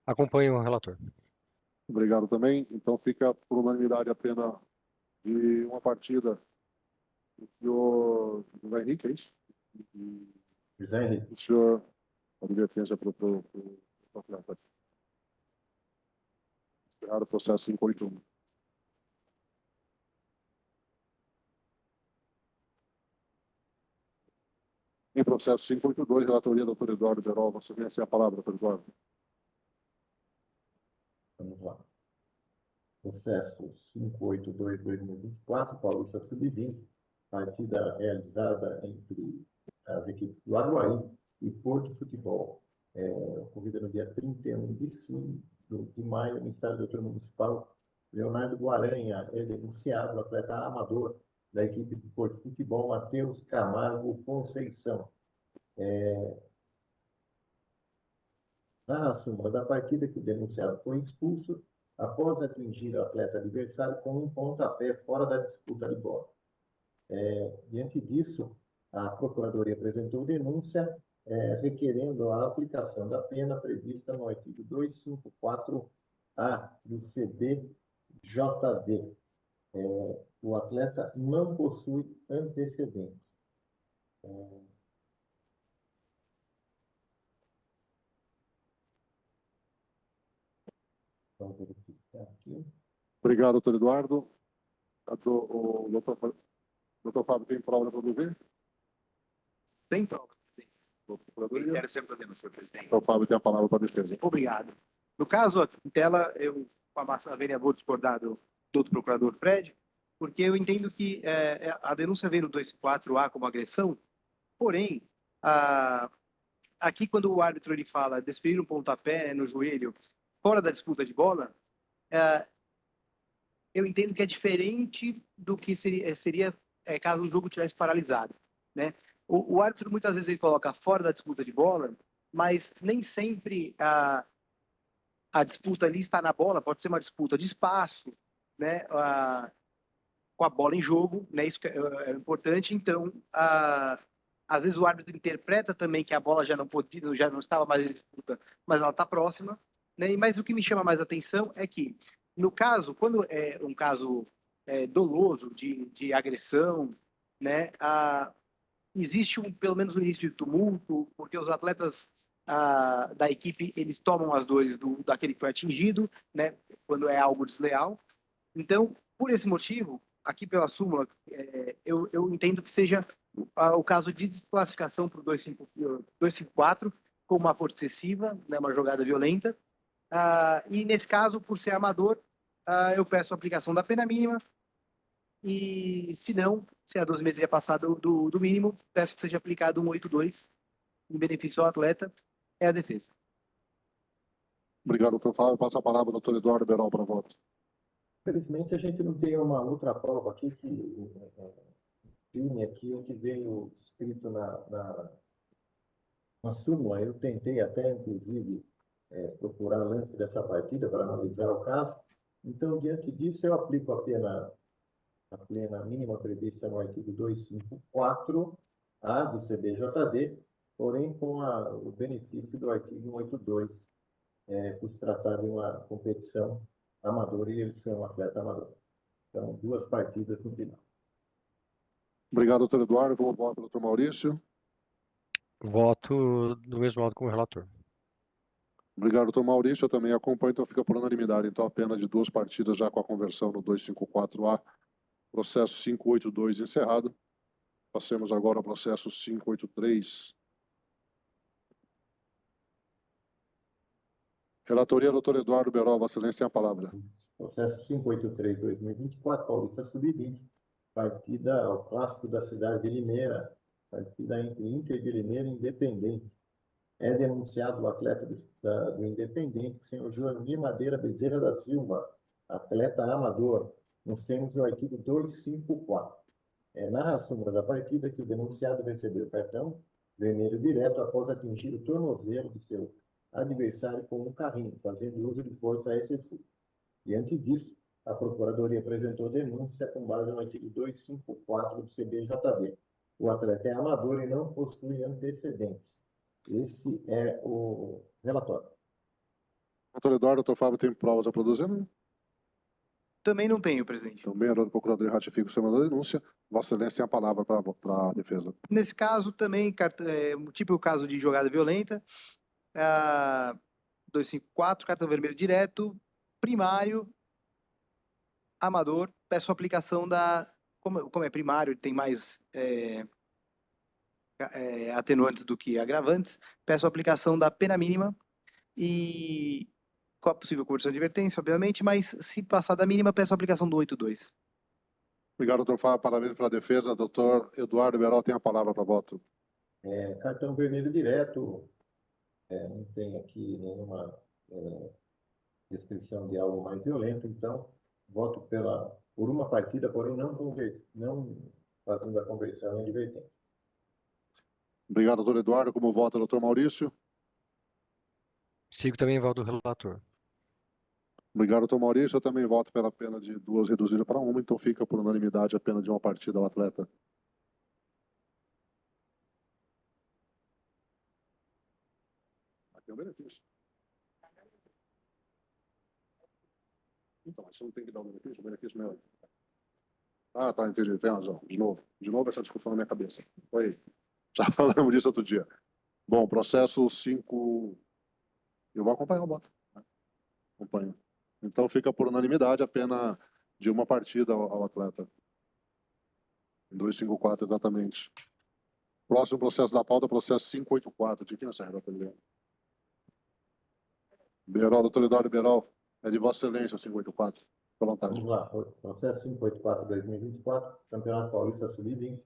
Acompanho o relator. Obrigado também. Então fica por unanimidade a pena de 1 partida do José Henrique, é isso? José Henrique. O senhor, a advertência para o atleta. Encerrar o processo 581. Em processo 582, relatoria do doutor Eduardo Berol. Você tem a palavra, doutor Eduardo. Vamos lá. Processo 582/2024, Paulista Sub-20, partida realizada entre as equipes do Aruaí e Porto Futebol, ocorrida no dia 31 de maio, no estádio do Doutor Municipal. Leonardo Guaranha é denunciado, o atleta amador da equipe do Porto Futebol, Matheus Camargo Conceição. Na súmula da partida, que o denunciado foi expulso após atingir o atleta adversário com um pontapé fora da disputa de bola. Diante disso, a Procuradoria apresentou denúncia requerendo a aplicação da pena prevista no artigo 254-A do CBJD. O atleta não possui antecedentes. Vamos verificar aqui. Obrigado, doutor Eduardo. O doutor Fábio tem prova para produzir? Sem prova. Procuradoria. Quero sempre fazer, senhor presidente. Doutor Fábio tem a palavra para a defesa. Obrigado. No caso, aqui em tela, eu, com a máxima vênia, vou discordar do procurador Fred, porque eu entendo que a denúncia veio no 254A como agressão, porém, aqui quando o árbitro ele fala desferir um pontapé no joelho fora da disputa de bola, eu entendo que é diferente do que seria caso o jogo tivesse paralisado, né? O árbitro muitas vezes ele coloca fora da disputa de bola, mas nem sempre a disputa ali está na bola, pode ser uma disputa de espaço, né? Com a bola em jogo, né? Isso que é importante. Então, às vezes o árbitro interpreta também que a bola já não estava mais em disputa, mas ela está próxima, né? Mas o que me chama mais atenção é que No caso, quando é um caso doloso de agressão, né, existe pelo menos um início de tumulto, porque os atletas da equipe, eles tomam as dores daquele que foi atingido, né, quando é algo desleal. Então, por esse motivo, aqui pela súmula, eu entendo que seja o caso de desclassificação para o 254, com uma força excessiva, né, uma jogada violenta. E nesse caso, por ser amador, eu peço a aplicação da pena mínima. E se não, se a dosimetria passar do mínimo, peço que seja aplicado 182 em benefício ao atleta. É a defesa. Obrigado, doutor Fábio. Passo a palavra ao doutor Eduardo Berol para voto. Felizmente, a gente não tem uma outra prova aqui que firme aqui o que veio escrito na súmula. Eu tentei até, inclusive, procurar lance dessa partida para analisar o caso. Então, diante disso, eu aplico a pena mínima prevista no artigo 254-A do CBJD, porém com o benefício do artigo 182, por se tratar de uma competição amadora e ele ser um atleta amador. Então, 2 partidas no final. Obrigado, doutor Eduardo. Como voto, doutor Maurício? Voto do mesmo modo como o relator. Obrigado, doutor Maurício. Eu também acompanho, então fica por unanimidade. Então, a pena de 2 partidas já com a conversão no 254A. Processo 582 encerrado. Passemos agora ao processo 583. Relatoria, doutor Eduardo Berol. Vossa Excelência, tem a palavra. Processo 583/2024, Paulista Sub-20, partida ao clássico da cidade de Limeira, partida entre Inter de Limeira e Independente. É denunciado o atleta do Independente, o senhor Joanir Madeira Bezerra da Silva, atleta amador, nos termos do artigo 254. Narra a súmula da partida que o denunciado recebeu cartão vermelho direto após atingir o tornozelo de seu adversário com um carrinho, fazendo uso de força excessiva. Diante disso, a Procuradoria apresentou denúncia com base no artigo 254 do CBJD. O atleta é amador e não possui antecedentes. Esse é o relatório. Doutor Eduardo, doutor Fábio, tem provas a produzir? Não? Também não tenho, presidente. Também, a Procuradoria ratifica o seu da denúncia. Vossa Excelência tem a palavra para a defesa. Nesse caso, também, tipo o caso de jogada violenta, 254, cartão vermelho direto, primário, amador, peço a aplicação como é primário, tem mais atenuantes do que agravantes, peço a aplicação da pena mínima e com a possível conversão de advertência, obviamente, mas se passar da mínima, peço a aplicação do 82. Obrigado, doutor Fábio. Parabéns pela defesa. Doutor Eduardo Berol tem a palavra para voto. Cartão vermelho direto, não tem aqui nenhuma descrição de algo mais violento, então voto por uma partida, porém não fazendo a conversão em advertência. Obrigado, doutor Eduardo. Como vota, doutor Maurício? Sigo também o voto do relator. Obrigado, doutor Maurício. Eu também voto pela pena de 2 reduzida para 1, então fica por unanimidade a pena de uma partida ao atleta. Aqui é um benefício. Então, mas você não tem que dar o benefício não é. Ah, tá, entendi. Tem razão. De novo essa discussão na minha cabeça. Foi. Já falamos disso outro dia. Bom, processo 5... Eu vou acompanhar o voto. Né? Acompanho. Então fica por unanimidade a pena de uma partida ao atleta. 254, exatamente. Próximo processo da pauta, processo 584. De quem nessa relatoria? Berol, doutor Eduardo Berol. É de Vossa Excelência o 584. Fica à vontade. Vamos lá. Processo 584/2024, Campeonato Paulista Sub-20,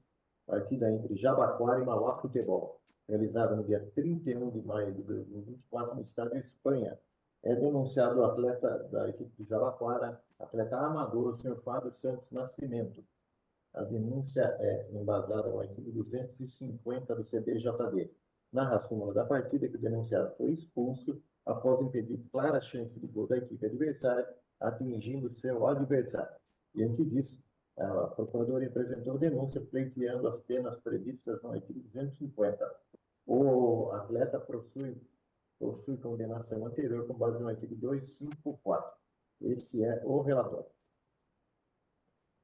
partida entre Jabaquara e Mauá Futebol, realizada no dia 31 de maio de 2024 no estádio Espanha. É denunciado o atleta da equipe de Jabaquara, atleta amador, o senhor Fábio Santos Nascimento. A denúncia é embasada no artigo 250 do CBJD. Narra a súmula da partida que o denunciado foi expulso após impedir clara chance de gol da equipe adversária, atingindo seu adversário. Diante disso, a Procuradoria apresentou denúncia pleiteando as penas previstas no artigo 250. O atleta possui condenação anterior com base no artigo 254. Esse é o relatório.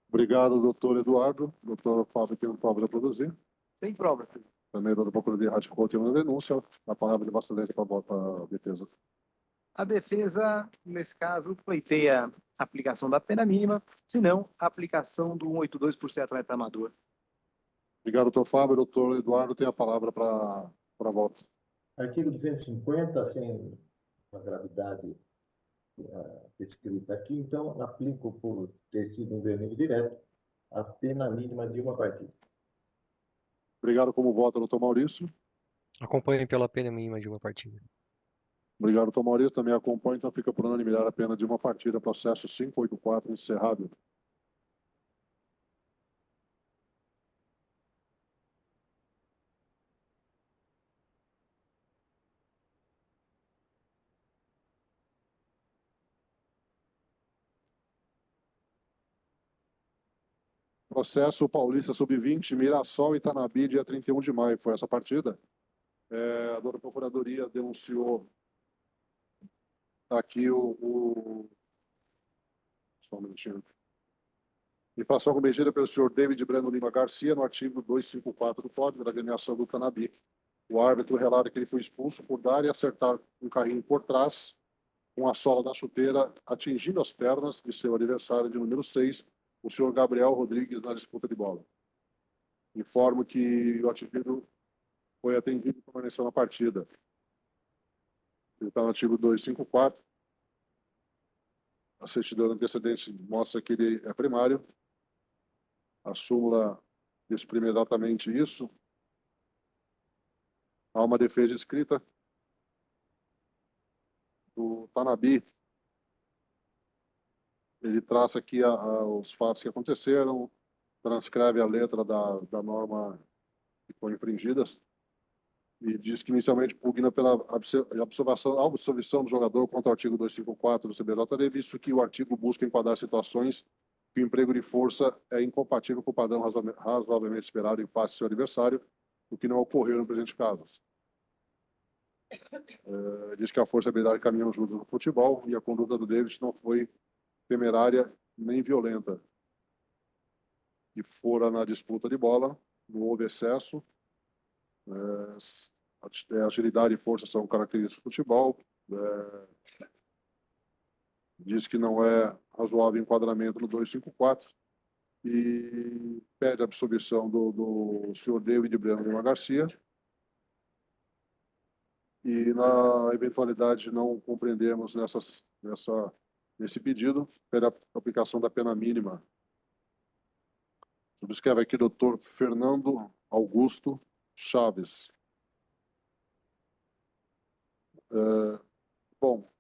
Obrigado, doutor Eduardo. Doutor Fábio tem prova a produzir. Sem prova. Também a doutora Procuradoria ratificou o termo da denúncia. A palavra de Vossa Excelência para a defesa. A defesa, nesse caso, pleiteia a aplicação da pena mínima, se não, a aplicação do 182 por ser atleta amador. Obrigado, doutor Fábio. Doutor Eduardo tem a palavra para a volta. Artigo 250, sem a gravidade descrita aqui, então aplico por ter sido um vermelho direto a pena mínima de uma partida. Obrigado. Como vota, doutor Maurício? Acompanhe pela pena mínima de uma partida. Obrigado, doutor Maurício. Também acompanha, então fica por unanimidade a pena de uma partida. Processo 584 encerrado. Processo Paulista Sub-20, Mirassol e Itanabi, dia 31 de maio. Foi essa partida. A doutora Procuradoria denunciou aqui só um minutinho. Infração cometida pelo senhor David Breno Lima Garcia, no artigo 254 do Código da Agremiação do Itanabi. O árbitro relata que ele foi expulso por dar e acertar um carrinho por trás, com a sola da chuteira atingindo as pernas de seu adversário de número 6, o senhor Gabriel Rodrigues, na disputa de bola. Informo que o atingido foi atendido e permaneceu na partida. Ele está no artigo 254. A certidão de antecedente mostra que ele é primário. A súmula exprime exatamente isso. Há uma defesa escrita do Tanabi. Ele traça aqui os fatos que aconteceram, transcreve a letra da norma que foram infringidas e diz que inicialmente pugna pela absolvição do jogador contra o artigo 254 do CBJD, visto que o artigo busca enquadrar situações que o emprego de força é incompatível com o padrão razoavelmente esperado em face do seu adversário, o que não ocorreu no presente caso. Diz que a força e a habilidade caminham juntos no futebol e a conduta do David não foi temerária nem violenta. E fora na disputa de bola, não houve excesso. Agilidade e força são características do futebol. Diz que não é razoável enquadramento no 254 e pede a absolvição do senhor David Breno Lima Garcia. E na eventualidade de não compreendemos nesse pedido, pede a aplicação da pena mínima. Subscreve aqui doutor Fernando Augusto Chaves. Bom,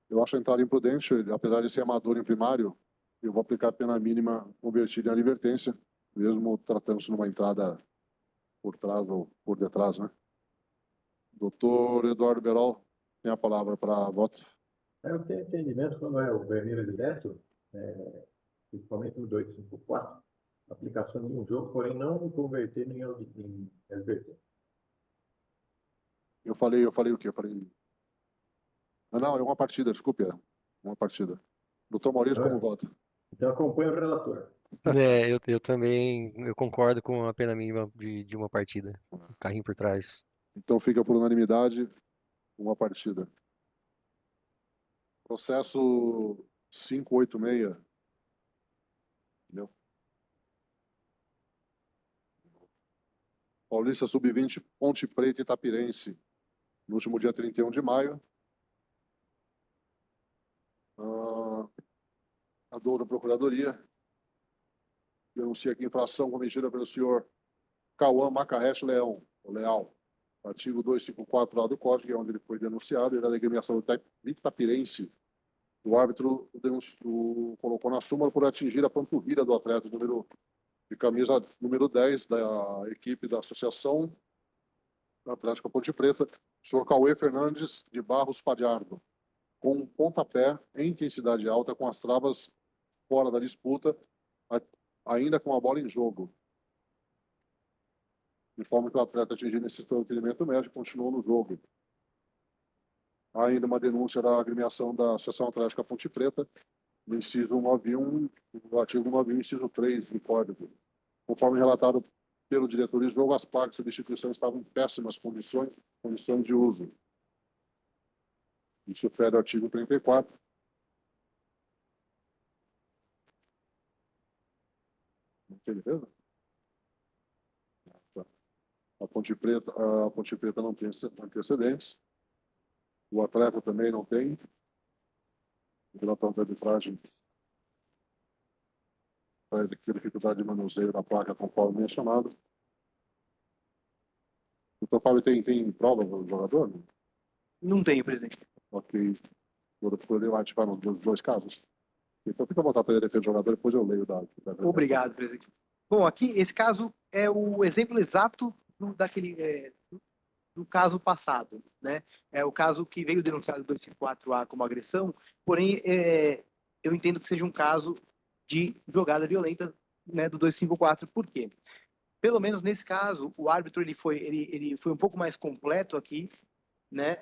eu acho a entrada imprudente, apesar de ser amador em primário, eu vou aplicar a pena mínima convertida em advertência, mesmo tratando-se de uma entrada por trás ou por detrás, né? Doutor Eduardo Berol tem a palavra para voto. Eu tenho entendimento quando é o vermelho direto, principalmente no 254, aplicação de um jogo, porém não me converter em advertência. Eu falei o quê? Eu falei... Não, é uma partida, desculpe, é uma partida. Doutor Maurício, como vota? Então acompanha o relator. Eu também concordo com a pena mínima de uma partida. Carrinho por trás. Então fica por unanimidade uma partida. Processo 586. Entendeu? Paulista Sub-20, Ponte Preta e Itapirense, no último dia 31 de maio. A doutora Procuradoria denuncia aqui infração cometida pelo senhor Cauã Macarrete Leão, o Leal, artigo 254 lá do Código, é onde ele foi denunciado, e da agremiação do Itapirense. O árbitro colocou na súmula por atingir a panturrilha do atleta de camisa número 10 da equipe da Associação Atlética Ponte Preta, o senhor Cauê Fernandes de Barros Padiardo, com um pontapé em intensidade alta, com as travas fora da disputa, ainda com a bola em jogo. De forma que o atleta atingindo esse atendimento médico continuou no jogo. Há ainda uma denúncia da agremiação da Associação Atlética Ponte Preta, no inciso 91, no artigo 91, inciso 3 do Código. Conforme relatado pelo diretor de jogo, as placas de substituição estavam em péssimas condições de uso. Isso fere o artigo 34. Não tem certeza? A Ponte Preta não tem antecedentes. O atleta também não tem. O relatório de arbitragem traz aqui a dificuldade de manuseio da placa, conforme mencionado. Então, Fábio, tem prova do jogador? Não tenho, presidente. Ok. Vou poder participar nos dois casos. Então, fica à vontade para a defesa do jogador, depois eu leio da Obrigado, presidente. Bom, aqui, esse caso é o exemplo exato do caso passado, né? É o caso que veio denunciado do 254A como agressão, porém, eu entendo que seja um caso de jogada violenta, né, do 254. Por quê? Pelo menos nesse caso, o árbitro ele foi um pouco mais completo aqui, né?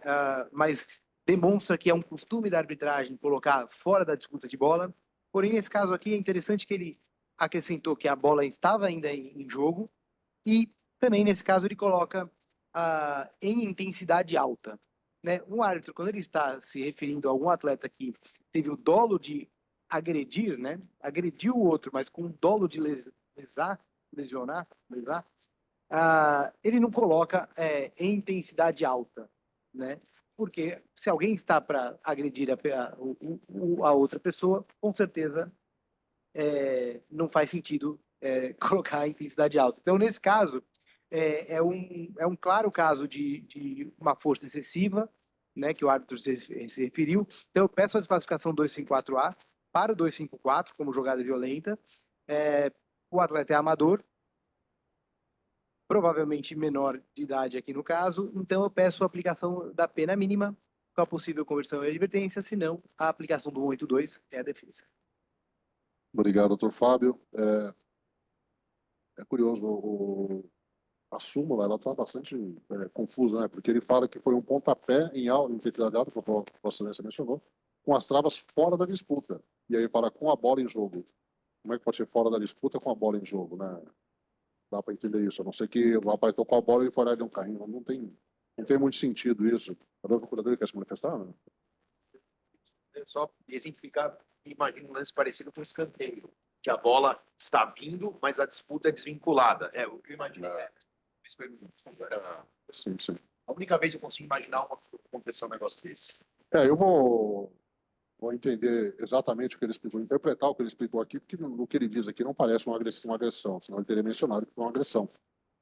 Mas demonstra que é um costume da arbitragem colocar fora da disputa de bola. Porém, nesse caso aqui, é interessante que ele acrescentou que a bola estava ainda em jogo e também, nesse caso, ele coloca em intensidade alta. Né? Um árbitro, quando ele está se referindo a algum atleta que teve o dolo de agredir, né? Agrediu o outro, mas com o dolo de lesar, ele não coloca em intensidade alta, né? Porque se alguém está para agredir a outra pessoa, com certeza não faz sentido colocar a intensidade alta. Então, nesse caso, é um claro caso de uma força excessiva, né, que o árbitro se referiu. Então, eu peço a desclassificação 254A para o 254 como jogada violenta. O atleta é amador, provavelmente menor de idade aqui no caso, então eu peço a aplicação da pena mínima com a possível conversão em advertência, senão a aplicação do 182 é a defesa. Obrigado, doutor Fábio. É curioso, a súmula ela está bastante confusa, né? Porque ele fala que foi um pontapé em intensidade alta, como a Vossa Excelência mencionou, com as travas fora da disputa. E aí ele fala com a bola em jogo. Como é que pode ser fora da disputa com a bola em jogo, né? Dá para entender isso. A não ser que o rapaz tocou a bola e foi lá e deu um carrinho. Não tem muito sentido isso. A procuradora quer se manifestar? Né? Só exemplificar, imagina um lance parecido com um escanteio, que a bola está vindo, mas a disputa é desvinculada. O que eu imaginei Sim. A única vez que eu consigo imaginar acontecer um negócio desse. Eu vou entender exatamente o que ele explicou, interpretar o que ele explicou aqui, porque no que ele diz aqui não parece uma agressão, senão ele teria mencionado que foi uma agressão.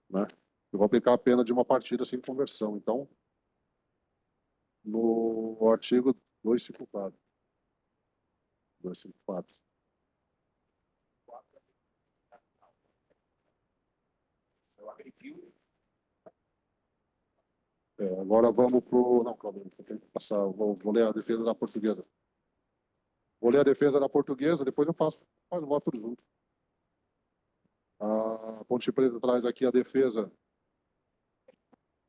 Né? Eu vou aplicar a pena de uma partida sem conversão. Então, no artigo 254. Agora vamos para o... Não, calma, eu tenho que passar. Vou ler a defesa da Portuguesa. Vou ler a defesa da Portuguesa, depois eu faço o voto tudo junto. A Ponte Preta traz aqui a defesa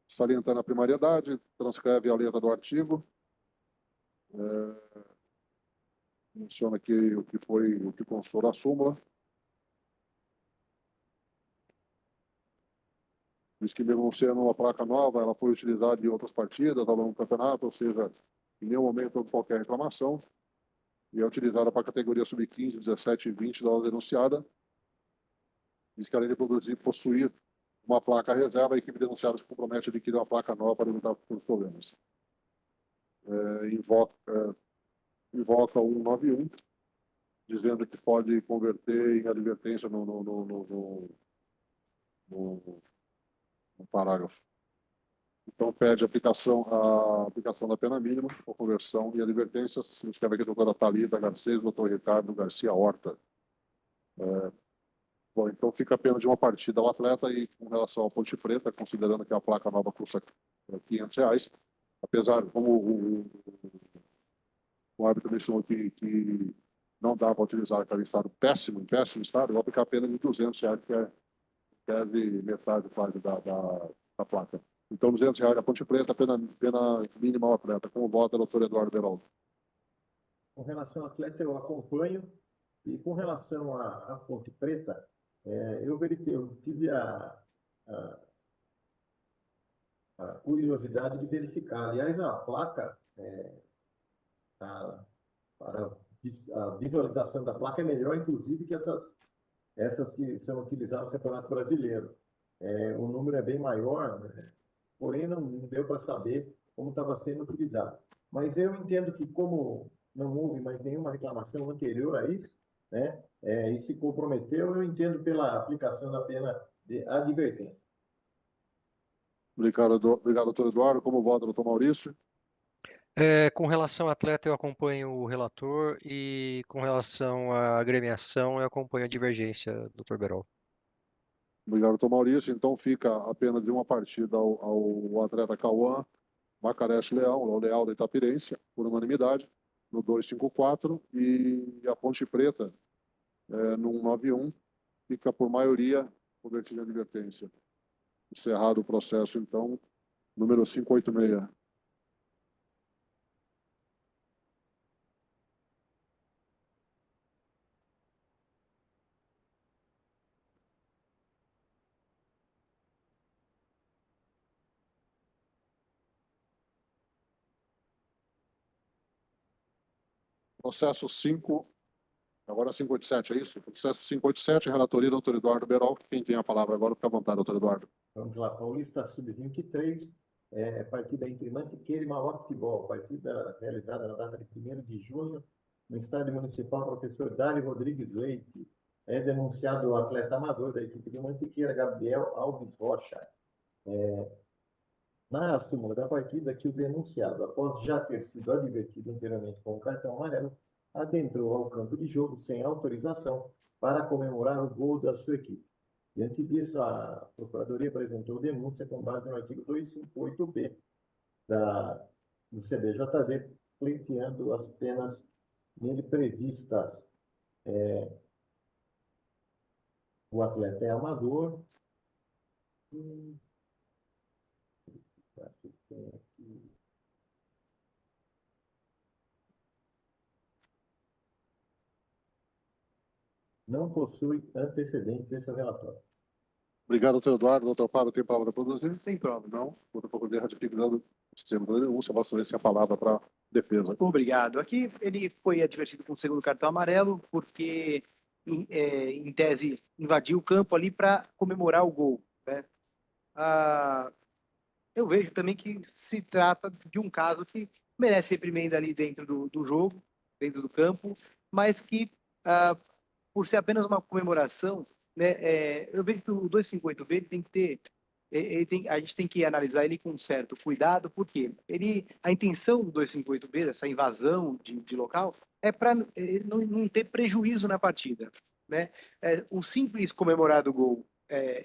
salientando a primariedade, transcreve a letra do artigo, menciona aqui o que constou da súmula. Diz que mesmo sendo uma placa nova, ela foi utilizada em outras partidas, ao longo do campeonato, ou seja, em nenhum momento houve qualquer reclamação. E é utilizada para a categoria sub-15, 17 e 20 da denunciada. Diz que além de possuir uma placa reserva, a equipe denunciada se compromete a adquirir uma placa nova para evitar os problemas. Invoca o 191, dizendo que pode converter em advertência no parágrafo. Então, pede a aplicação da pena mínima, por conversão e advertências. Se escreve aqui a doutora Thalita Garcês, doutor Ricardo Garcia Horta. Bom, então fica a pena de uma partida ao atleta e com relação à Ponte Preta, considerando que a placa nova custa R$500, apesar, como o árbitro mencionou que não dá para utilizar, que estava em estado péssimo, em péssimo estado, eu vou aplicar a pena de R$200, que é quase metade quase da placa. Então, R$200 a Ponte Preta, pena mínima ao atleta. Com o voto, doutor Eduardo Beraldo. Com relação ao atleta, eu acompanho. E com relação à Ponte Preta, eu tive a curiosidade de verificar. Aliás, a placa, para a visualização da placa é melhor, inclusive, que essas que são utilizadas no Campeonato Brasileiro. O número é bem maior, né? Porém não deu para saber como estava sendo utilizado. Mas eu entendo que, como não houve mais nenhuma reclamação anterior a isso, né, e se comprometeu, eu entendo pela aplicação da pena de advertência. Obrigado, doutor Eduardo. Como vota, doutor Maurício? Com relação ao atleta, eu acompanho o relator e com relação à agremiação, eu acompanho a divergência, Dr. Berol. Obrigado, doutor Maurício. Então fica a pena de uma partida ao atleta Cauã Macareche Leão, o Leal da Itapirense, por unanimidade, no 254, e a Ponte Preta, no 191, fica por maioria convertida em advertência. Encerrado o processo, então, número 586. Processo 5, agora 587, é isso? Processo 587, relatoria do doutor Eduardo Berol. Quem tem a palavra agora, fica à vontade, doutor Eduardo. Vamos lá, Paulista Sub-23, partida entre Mantiqueira e Mauá Futebol, partida realizada na data de 1º de junho, no estádio municipal Professor Dário Rodrigues Leite. É denunciado o atleta amador da equipe de Mantiqueira, Gabriel Alves Rocha. Na súmula da partida, que o denunciado, após já ter sido advertido anteriormente com o cartão amarelo, adentrou ao campo de jogo sem autorização para comemorar o gol da sua equipe. Diante disso, a Procuradoria apresentou denúncia com base no artigo 258-B do CBJD, pleiteando as penas nele previstas. O atleta é amador. Não possui antecedentes esse relatório. Obrigado, doutor Eduardo. Doutor Pablo, tem palavra para produzir? Sem prova. Não? Doutor Procuradoria ratificando o sistema da denúncia. Vossa Excelência, a palavra para a defesa. Obrigado. Aqui ele foi advertido com o segundo cartão amarelo porque, em tese, invadiu o campo ali para comemorar o gol, né? Eu vejo também que se trata de um caso que merece reprimenda ali dentro do jogo, dentro do campo, mas que, por ser apenas uma comemoração, né, eu vejo que o 258B ele tem que ter, a gente tem que analisar ele com um certo cuidado, porque a intenção do 258B, dessa invasão de local, é para não ter prejuízo na partida, né? O simples comemorar do gol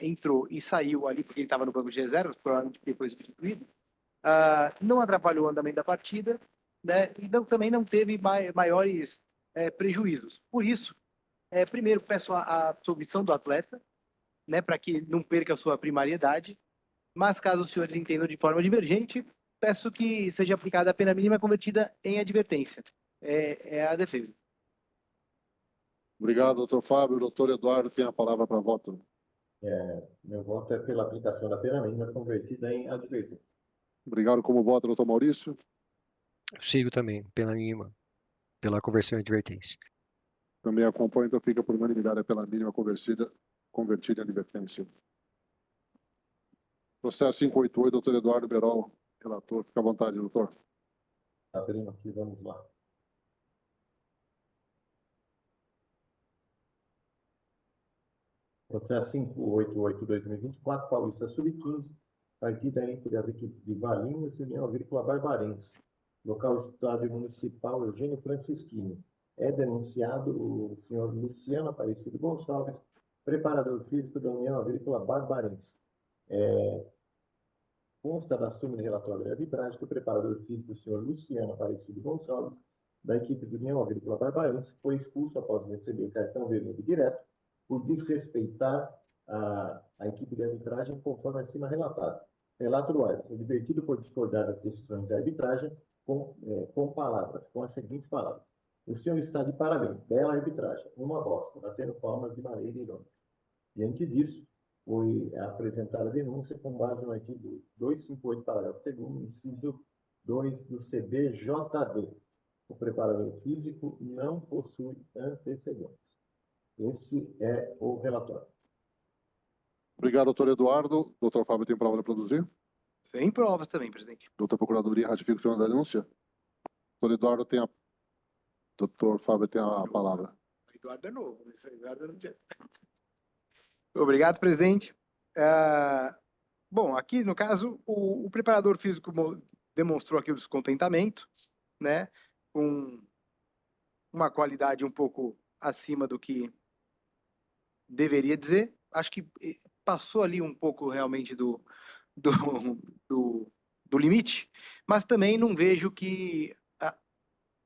entrou e saiu ali porque ele estava no banco de reservas, provavelmente depois substituído, não atrapalhou o andamento da partida, né? Então também não teve maiores prejuízos. Por isso, primeiro peço a absolvição do atleta, né, para que não perca a sua primariedade, mas caso os senhores entendam de forma divergente, peço que seja aplicada a pena mínima convertida em advertência. É a defesa. Obrigado, doutor Fábio. Doutor Eduardo tem a palavra para voto. Meu voto é pela aplicação da pena mínima convertida em advertência. Obrigado. Como vota, doutor Maurício? Sigo também, pena mínima, pela conversão em advertência. Também acompanho, então fica por unanimidade pela mínima convertida em advertência. Processo 588, doutor Eduardo Berol, relator. Fica à vontade, doutor. Abrindo aqui, vamos lá. Processo 588/2024, Paulista Sub-15, partida entre as equipes de Valinhos e União Agrícola Barbarense. Local estádio municipal Eugênio Francisquini. É denunciado o senhor Luciano Aparecido Gonçalves, preparador físico da União Agrícola Barbarense. Consta da súmula de relatório de arbitragem que o preparador físico, o senhor Luciano Aparecido Gonçalves, da equipe do União Agrícola Barbarense, foi expulso após receber cartão vermelho direto por desrespeitar a equipe de arbitragem conforme acima relatado. Relato do árbitro, advertido por discordar das decisões de arbitragem com as seguintes palavras. O senhor está de parabéns. Bela arbitragem. Uma bosta, batendo palmas de maneira irônica. Diante disso, foi apresentada a denúncia com base no artigo 258, parágrafo 2º, inciso 2 do CBJD. O preparador físico não possui antecedentes. Esse é o relatório. Obrigado, doutor Eduardo. Doutor Fábio tem prova para produzir? Sem provas também, presidente. Doutor Procuradoria, ratifica o senhor da denúncia? Doutor Eduardo tem a... Doutor Fábio tem a palavra. O Eduardo é novo. Esse Eduardo não tinha. Obrigado, presidente. Bom, aqui no caso, o preparador físico demonstrou aqui o descontentamento, né? Com uma qualidade um pouco acima do que deveria dizer. Acho que passou ali um pouco realmente do limite, mas também não vejo que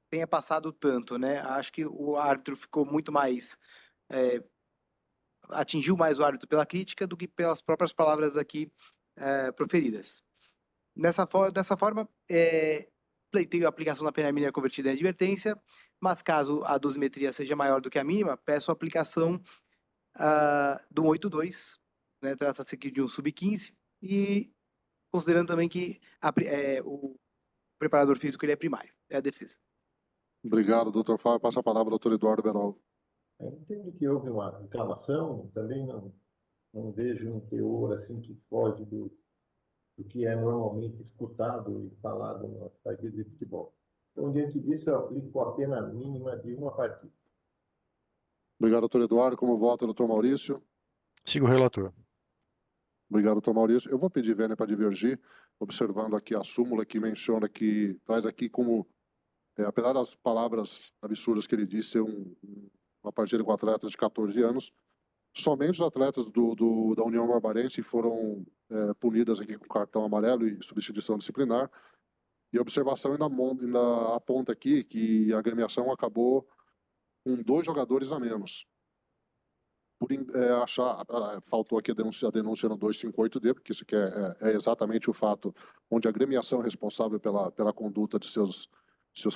tenha passado tanto, né? Acho que o árbitro ficou muito mais atingiu mais o árbitro pela crítica do que pelas próprias palavras aqui proferidas. Dessa forma, pleiteio a aplicação da pena mínima convertida em advertência, mas caso a dosimetria seja maior do que a mínima, peço a aplicação do 182, né? Trata-se aqui de um sub-15, e considerando também que o preparador físico ele é primário, é a defesa. Obrigado, doutor Fábio. Passa a palavra ao doutor Eduardo Berol. Eu entendo que houve uma reclamação, também não vejo um teor assim que foge do que é normalmente escutado e falado nas partidas de futebol. Então, diante disso, eu aplico a pena mínima de uma partida. Obrigado, doutor Eduardo. Como vota, doutor Maurício? Sigo o relator. Obrigado, doutor Maurício. Eu vou pedir vênia para divergir, observando aqui a súmula que menciona que traz aqui como, apesar das palavras absurdas que ele disse, ser uma partida com atletas de 14 anos, somente os atletas da União Barbarense foram punidas aqui com cartão amarelo e substituição disciplinar. E a observação ainda aponta aqui que a agremiação acabou com 2 jogadores a menos. Por faltou aqui a denúncia no 258D, porque isso aqui é exatamente o fato onde a agremiação é responsável pela conduta de seus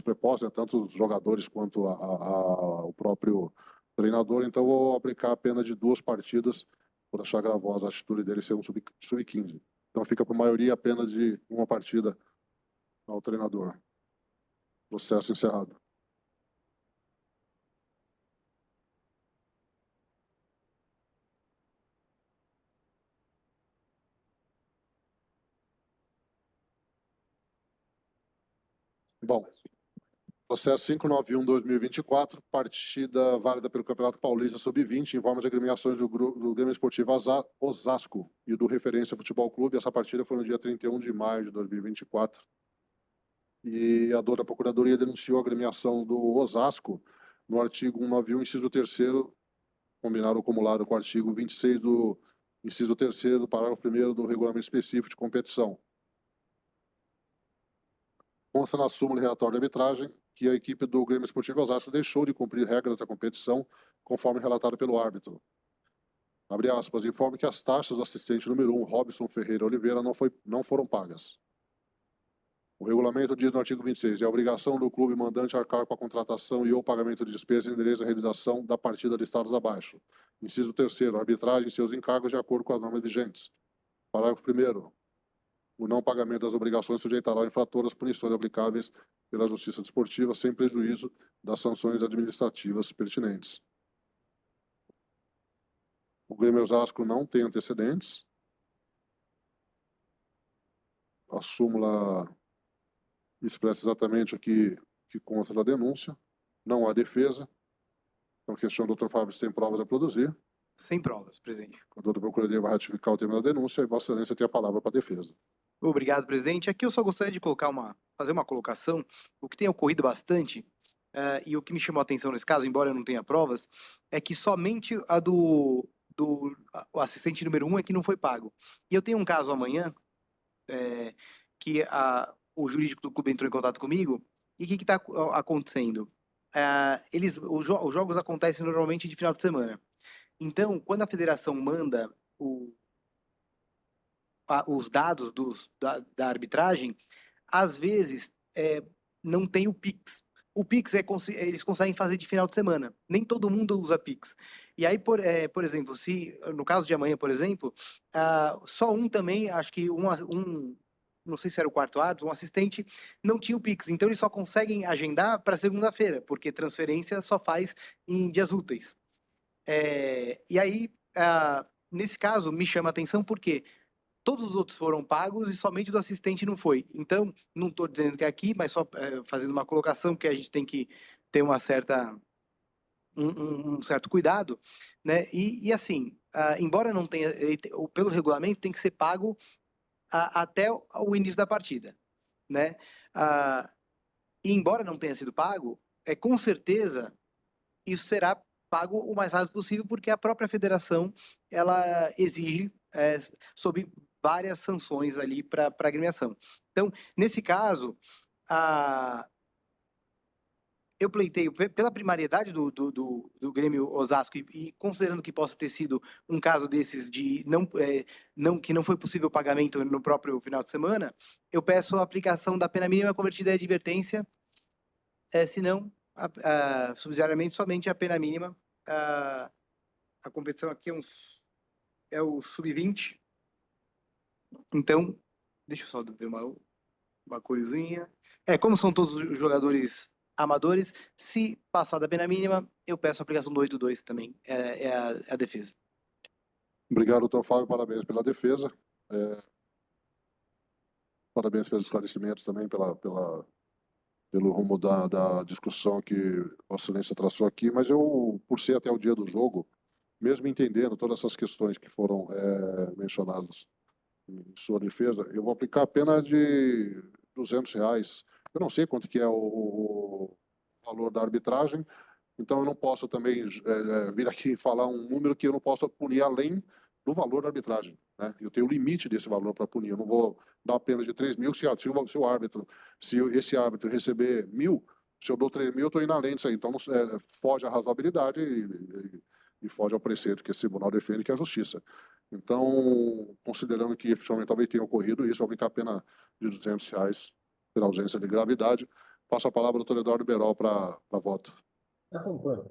prepostos, né, tanto os jogadores quanto o próprio treinador. Então, vou aplicar a pena de 2 partidas por achar gravosa a atitude dele ser um sub-15. Então, fica por maioria a pena de 1 partida ao treinador. Processo encerrado. Bom, processo 591/2024, partida válida pelo Campeonato Paulista Sub-20, em forma de agremiações do Grêmio Esportivo Osasco e do Referência Futebol Clube. Essa partida foi no dia 31 de maio de 2024. E a dona Procuradoria denunciou a agremiação do Osasco no artigo 191, inciso 3º, combinado acumulado com o artigo 26 do inciso 3º do parágrafo 1º do Regulamento Específico de Competição. Consta na súmula relatório de arbitragem que a equipe do Grêmio Esportivo Osasco deixou de cumprir regras da competição, conforme relatado pelo árbitro. Abre aspas, informe que as taxas do assistente número 1, Robson Ferreira Oliveira, não foram pagas. O regulamento diz no artigo 26, é a obrigação do clube mandante arcar com a contratação e ou pagamento de despesas em endereço à realização da partida listados abaixo. Inciso 3º, arbitragem e seus encargos de acordo com as normas vigentes. Parágrafo 1º. O não pagamento das obrigações sujeitará ao infrator as punições aplicáveis pela Justiça Desportiva, sem prejuízo das sanções administrativas pertinentes. O Grêmio Osasco não tem antecedentes. A súmula expressa exatamente o que consta da denúncia. Não há defesa. Então, questão do Dr. Fábio se tem provas a produzir. Sem provas, presidente. A doutora Procuradoria vai ratificar o termo da denúncia e Vossa Excelência tem a palavra para a defesa. Obrigado, presidente. Aqui eu só gostaria de fazer uma colocação. O que tem ocorrido bastante, e o que me chamou a atenção nesse caso, embora eu não tenha provas, é que somente o assistente número 1 é que não foi pago. E eu tenho um caso amanhã, que o jurídico do clube entrou em contato comigo, e o que está acontecendo? Os jogos acontecem normalmente de final de semana. Então, quando a federação manda os dados da arbitragem, às vezes não tem o Pix. o Pix eles conseguem fazer de final de semana. Nem todo mundo usa Pix. E aí, por exemplo, se no caso de amanhã, por exemplo, só um também, acho que não sei se era o quarto árbitro, um assistente, não tinha o Pix. Então, eles só conseguem agendar para segunda-feira, porque transferência só faz em dias úteis. E aí, nesse caso, me chama a atenção porque todos os outros foram pagos e somente do assistente não foi. Então, não estou dizendo que é aqui, mas só fazendo uma colocação que a gente tem que ter um certo cuidado, né? E assim, embora não tenha, pelo regulamento tem que ser pago até o início da partida, né? E embora não tenha sido pago, com certeza isso será pago o mais rápido possível, porque a própria federação ela exige sob várias sanções ali para agremiação. Então, nesse caso, eu pleiteio pela primariedade do Grêmio Osasco e considerando que possa ter sido um caso desses de que não foi possível o pagamento no próprio final de semana, eu peço a aplicação da pena mínima convertida em advertência, se não, subsidiariamente, somente a pena mínima. A competição aqui é o sub-20. Então, deixa eu só ver uma coisinha. Como são todos os jogadores amadores, se passar da pena mínima, eu peço a aplicação do 8-2 também, a defesa. Obrigado, doutor Fábio, parabéns pela defesa. Parabéns pelos esclarecimentos também, pelo rumo da discussão que Vossa Excelência traçou aqui, mas eu, por ser até o dia do jogo, mesmo entendendo todas essas questões que foram mencionadas em sua defesa, eu vou aplicar a pena de R$200. Eu não sei quanto que é o valor da arbitragem, então eu não posso também vir aqui falar um número que eu não possa punir além do valor da arbitragem, né? Eu tenho o limite desse valor para punir. Eu não vou dar uma pena de 3 mil se esse árbitro receber 1.000, se eu dou 3 mil, eu estou indo além disso aí. Então foge à razoabilidade e foge ao preceito que esse tribunal defende, que é a justiça. Então, considerando que efetivamente talvez tenha ocorrido isso, eu vou aplicar a pena de R$200 pela ausência de gravidade. Passo a palavra ao doutor Eduardo Berol para voto. Acompanho.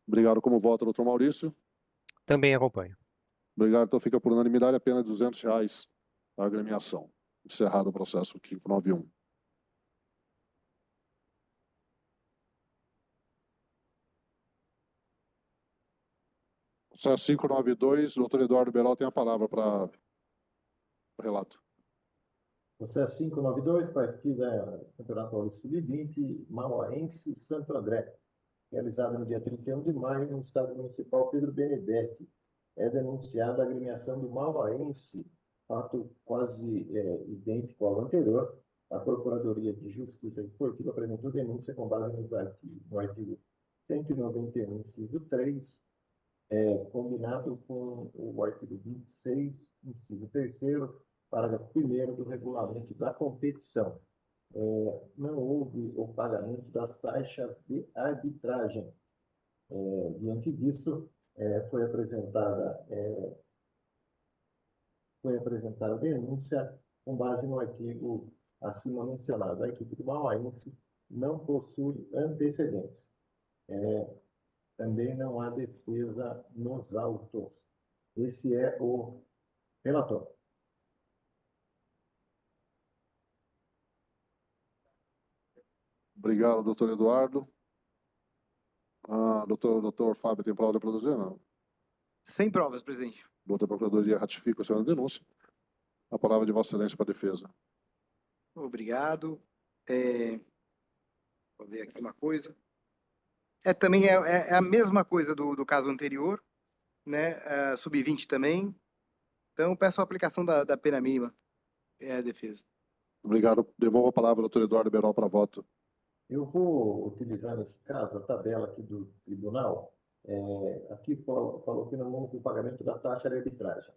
Obrigado. Como vota, doutor Maurício? Também acompanho. Obrigado. Então fica por unanimidade a pena de R$200 a agremiação. Encerrado o processo 591. Processo 592, doutor Eduardo Berol tem a palavra para o relato. Processo 592, partida do Campeonato Paulista Sub-20, Mauaense, Santo André, realizada no dia 31 de maio no Estádio Municipal Pedro Benedetti. É denunciada a agremiação do Mauaense, fato quase idêntico ao anterior. A Procuradoria de Justiça Esportiva apresentou denúncia com base no artigo 191, inciso 3, combinado com o artigo 26, inciso 3º, parágrafo 1º do regulamento da competição. Não houve o pagamento das taxas de arbitragem. Diante disso, foi apresentada a denúncia com base no artigo acima mencionado. A equipe do Mauaense não possui antecedentes. Também não há defesa nos autos. Esse é o relatório. Obrigado, doutor Eduardo. Doutor Fábio, tem prova de produzir? Não. Sem provas, presidente. Doutor Procuradoria ratifica a senhora denúncia. A palavra de Vossa Excelência para a defesa. Obrigado. Vou ver aqui uma coisa. Também é a mesma coisa do caso anterior, né? Sub-20 também. Então, peço a aplicação da pena mínima. É a defesa. Obrigado. Devolvo a palavra ao doutor Eduardo Berol para voto. Eu vou utilizar, nesse caso, a tabela aqui do tribunal. Aqui falou que não houve o pagamento da taxa de arbitragem.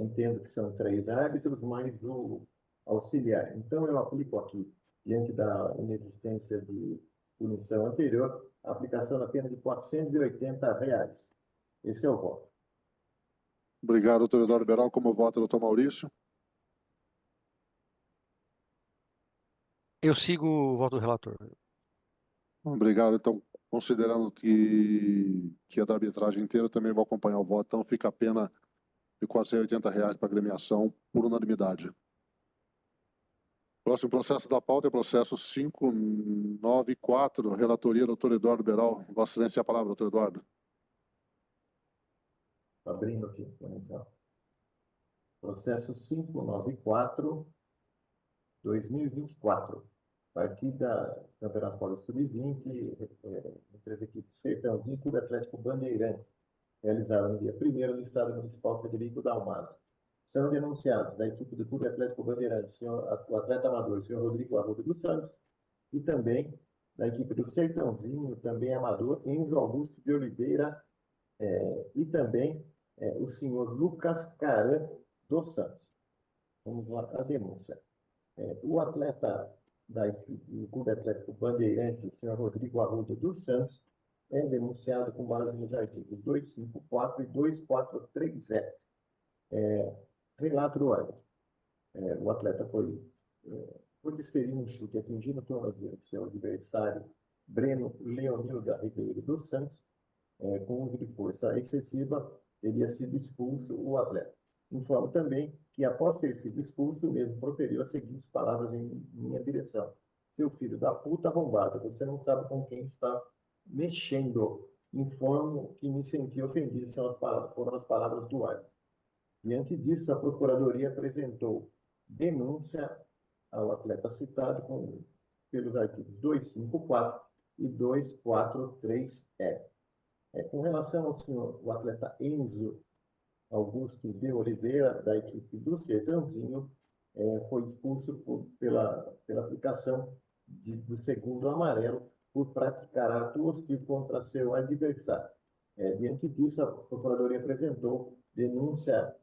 Entendo que são 3 árbitros, mais o auxiliar. Então, eu aplico aqui, diante da inexistência de punição anterior, a aplicação da pena de R$480. Esse é o voto. Obrigado, doutor Eduardo Berol. Como vota, doutor Maurício? Eu sigo o voto do relator. Obrigado. Então, considerando que é da arbitragem inteira, eu também vou acompanhar o voto. Então, fica a pena de R$ 480 para a agremiação por unanimidade. Próximo processo da pauta é processo 594, relatoria, doutor Eduardo Beral. Vossa Excelência, a palavra, doutor Eduardo. Abrindo aqui, então. Processo 594, 2024. Partida Campeonato Paulista Sub-20, entre as equipes Sertãozinho e Clube Atlético Bandeirante, realizada no dia 1º no Estado Municipal Frederico Dalmaso. São denunciados da equipe do Clube Atlético Bandeirante, o atleta amador, o senhor Rodrigo Arruda dos Santos, e também da equipe do Sertãozinho, também amador, Enzo Augusto de Oliveira, e também o senhor Lucas Caran dos Santos. Vamos lá, a denúncia. O atleta do Clube Atlético Bandeirante, o senhor Rodrigo Arruda dos Santos, é denunciado com base nos artigos 254 e 243F. Relato do árbitro. O atleta foi desferido um chute atingindo o tornozelo de seu adversário, Breno Leonilda Ribeiro dos Santos, com uso de força excessiva, teria sido expulso o atleta. Informo também que, após ter sido expulso, o mesmo proferiu as seguintes palavras em minha direção: seu filho da puta arrombado, você não sabe com quem está mexendo. Informo que me senti ofendido, foram as palavras do árbitro. Diante disso, a Procuradoria apresentou denúncia ao atleta citado pelos artigos 254 e 243F. Com relação ao senhor, o atleta Enzo Augusto de Oliveira, da equipe do Sertãozinho, foi expulso pela aplicação do segundo amarelo por praticar ato hostil contra seu adversário. Diante disso, a Procuradoria apresentou denúncia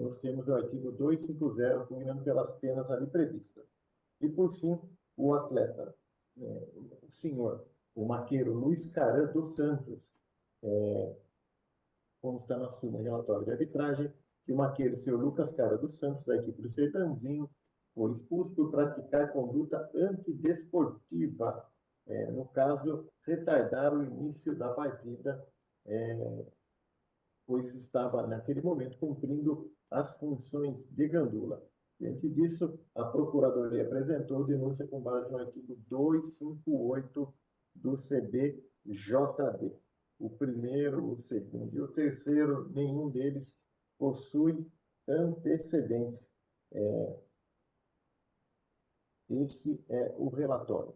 nos termos do artigo 250, culminando pelas penas ali previstas. E, por fim, o atleta, o senhor, o maqueiro Luiz Caran dos Santos, consta na súmula relatório de arbitragem que o maqueiro, senhor Lucas Caran dos Santos, da equipe do Sertãozinho, foi expulso por praticar conduta antidesportiva, no caso, retardar o início da partida, pois estava, naquele momento, cumprindo as funções de gandula. Diante disso, a Procuradoria apresentou denúncia com base no artigo 258 do CBJD. O primeiro, o segundo e o terceiro, nenhum deles possui antecedentes. Este é o relatório.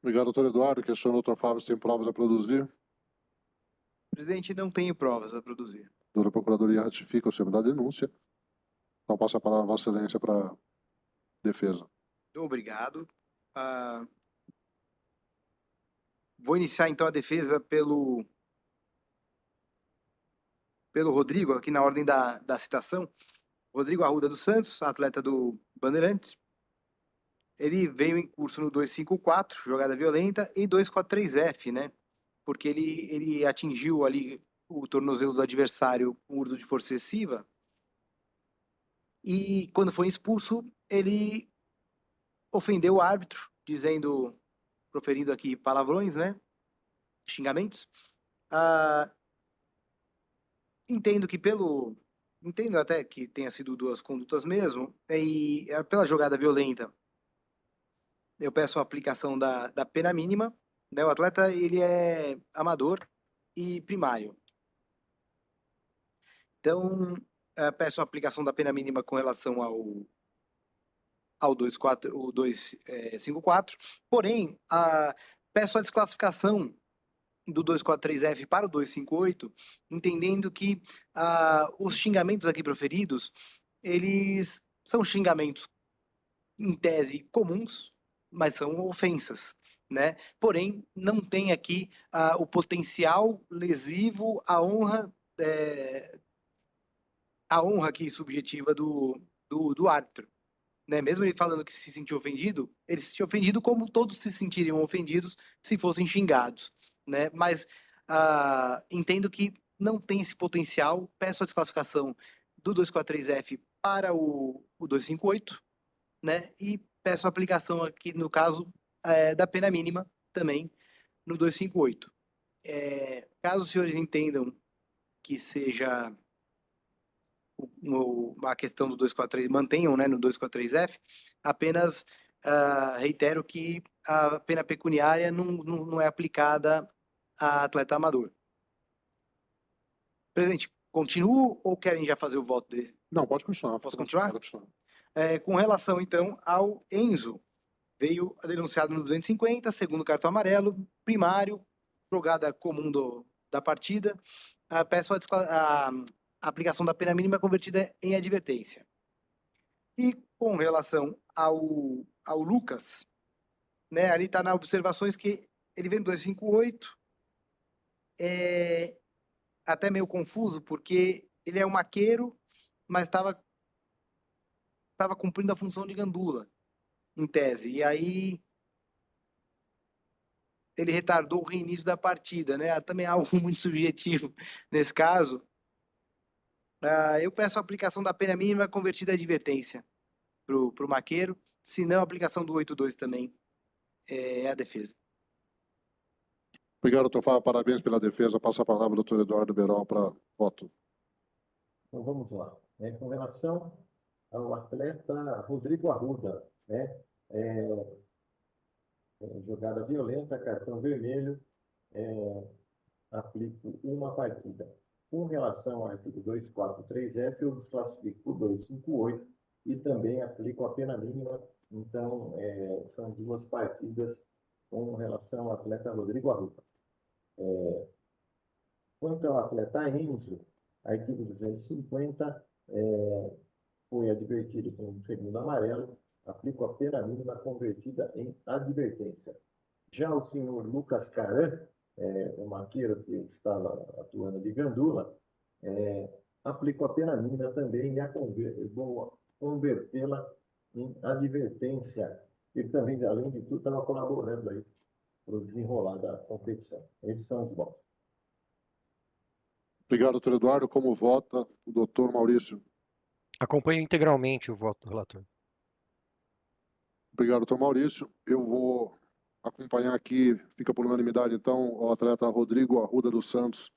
Obrigado, doutor Eduardo. Questiona o doutor Fábio se tem provas a produzir. Presidente, não tenho provas a produzir. A Procuradoria ratifica o senhor da denúncia. Então, passo a palavra a Vossa Excelência para a defesa. Obrigado. Vou iniciar, então, a defesa pelo Rodrigo, aqui na ordem da citação. Rodrigo Arruda dos Santos, atleta do Bandeirantes. Ele veio em curso no 254, jogada violenta, e 243F, né? Porque ele atingiu ali o tornozelo do adversário com uso de força excessiva. E quando foi expulso, ele ofendeu o árbitro, proferindo aqui palavrões, né? Xingamentos. Entendo até que tenha sido duas condutas mesmo, e pela jogada violenta, eu peço a aplicação da pena mínima, né? O atleta, ele é amador e primário. Então, peço a aplicação da pena mínima com relação ao 254, porém, peço a desclassificação do 243F para o 258, entendendo que os xingamentos aqui proferidos, eles são xingamentos, em tese, comuns, mas são ofensas, né? Porém, não tem aqui o potencial lesivo à honra aqui subjetiva do árbitro. Né? Mesmo ele falando que se sentiu ofendido, ele se sentiu ofendido como todos se sentiriam ofendidos se fossem xingados. Né? Mas entendo que não tem esse potencial. Peço a desclassificação do 243F para o 258, né? E peço a aplicação aqui, no caso, da pena mínima também no 258. Caso os senhores entendam que seja a questão do 243, mantenham, né, no 243F, apenas reitero que a pena pecuniária não é aplicada a atleta amador. Presidente, continuo ou querem já fazer o voto dele? Não, pode continuar. Posso continuar? Pode continuar. Com relação, então, ao Enzo, veio denunciado no 250, segundo cartão amarelo, primário, jogada comum da partida. Peço a aplicação da pena mínima convertida em advertência. E com relação ao Lucas, né, ali está nas observações que ele vem do 258, até meio confuso, porque ele é um maqueiro, mas estava cumprindo a função de gandula, em tese. E aí ele retardou o reinício da partida, né? Também é algo muito subjetivo nesse caso. Eu peço a aplicação da pena mínima convertida a advertência pro maqueiro, se não a aplicação do 82 também é a defesa. Obrigado, doutor Fábio. Parabéns pela defesa. Passo a palavra ao doutor Eduardo Berol para voto. Então vamos lá. Com relação ao atleta Rodrigo Arruda, né? Jogada violenta, cartão vermelho, aplico uma partida. Com relação ao artigo 243F, eu desclassifico o 258 e também aplico a pena mínima. Então, são 2 partidas com relação ao atleta Rodrigo Arruda. Quanto ao atleta Enzo, artigo 250, foi advertido com um segundo amarelo, aplico a pena mínima convertida em advertência. Já o senhor Lucas Caran, o maqueiro que estava atuando de gandula, aplico a pena mínima também e vou convertê-la em advertência. Ele também, além de tudo, estava colaborando aí para o desenrolar da competição. Esses são os votos. Obrigado, doutor Eduardo. Como vota o doutor Maurício? Acompanho integralmente o voto do relator. Obrigado, doutor Maurício. Eu vou acompanhar aqui, fica por unanimidade, então, o atleta Rodrigo Arruda dos Santos.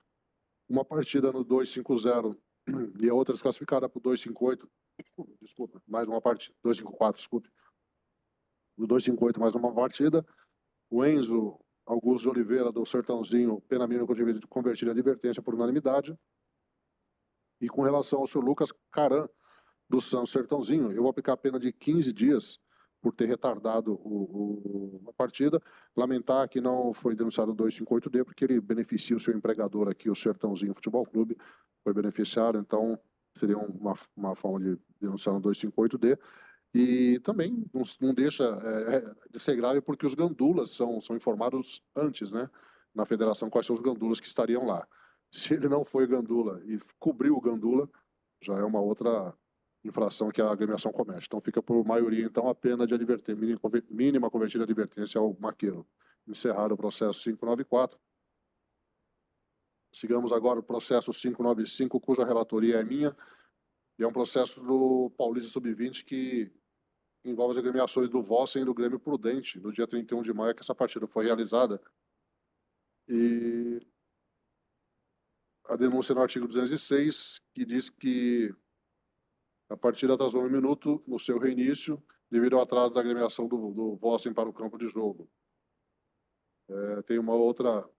Uma partida no 250 e a outra desclassificada para o 258. Desculpa, mais uma partida. 254, desculpe. No 258, mais uma partida. O Enzo Augusto de Oliveira, do Sertãozinho, pena mínima convertida em advertência por unanimidade. E com relação ao senhor Lucas Caran, do Santos Sertãozinho, eu vou aplicar a pena de 15 dias por ter retardado a partida. Lamentar que não foi denunciado o 258D, porque ele beneficia o seu empregador aqui, o Sertãozinho Futebol Clube, foi beneficiário, então seria uma forma de denunciar no 258D. E também não deixa de ser grave, porque os gandulas são informados antes, né, na federação, quais são os gandulas que estariam lá. Se ele não foi gandula e cobriu o gandula, já é uma outra infração que a agremiação comete. Então fica por maioria, então, a pena de advertência, mínima convertida de advertência ao maqueiro. Encerrado o processo 594. Sigamos agora o processo 595, cuja relatoria é minha, e é um processo do Paulista Sub-20 que envolve as agremiações do Vossen e do Grêmio Prudente, no dia 31 de maio, que essa partida foi realizada. E a denúncia no artigo 206, que diz que a partida atrasou 1 minuto no seu reinício, devido ao atraso da agremiação do Vossen para o campo de jogo. Tem uma outra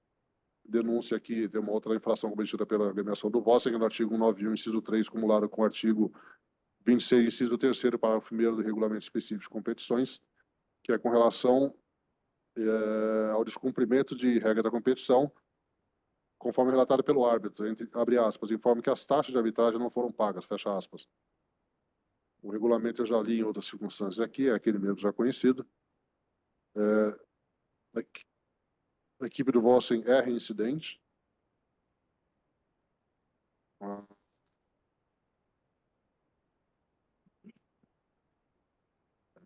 denúncia aqui, tem uma outra infração cometida pela agremiação do Vossen, que é no artigo 191, inciso 3, cumulado com o artigo 26, inciso 3º, parágrafo 1º do Regulamento Específico de Competições, que é com relação ao descumprimento de regra da competição, conforme relatado pelo árbitro, abre aspas, informa que as taxas de arbitragem não foram pagas, fecha aspas. O regulamento eu já li em outras circunstâncias aqui, é aquele mesmo já conhecido. A equipe do Vossen é reincidente.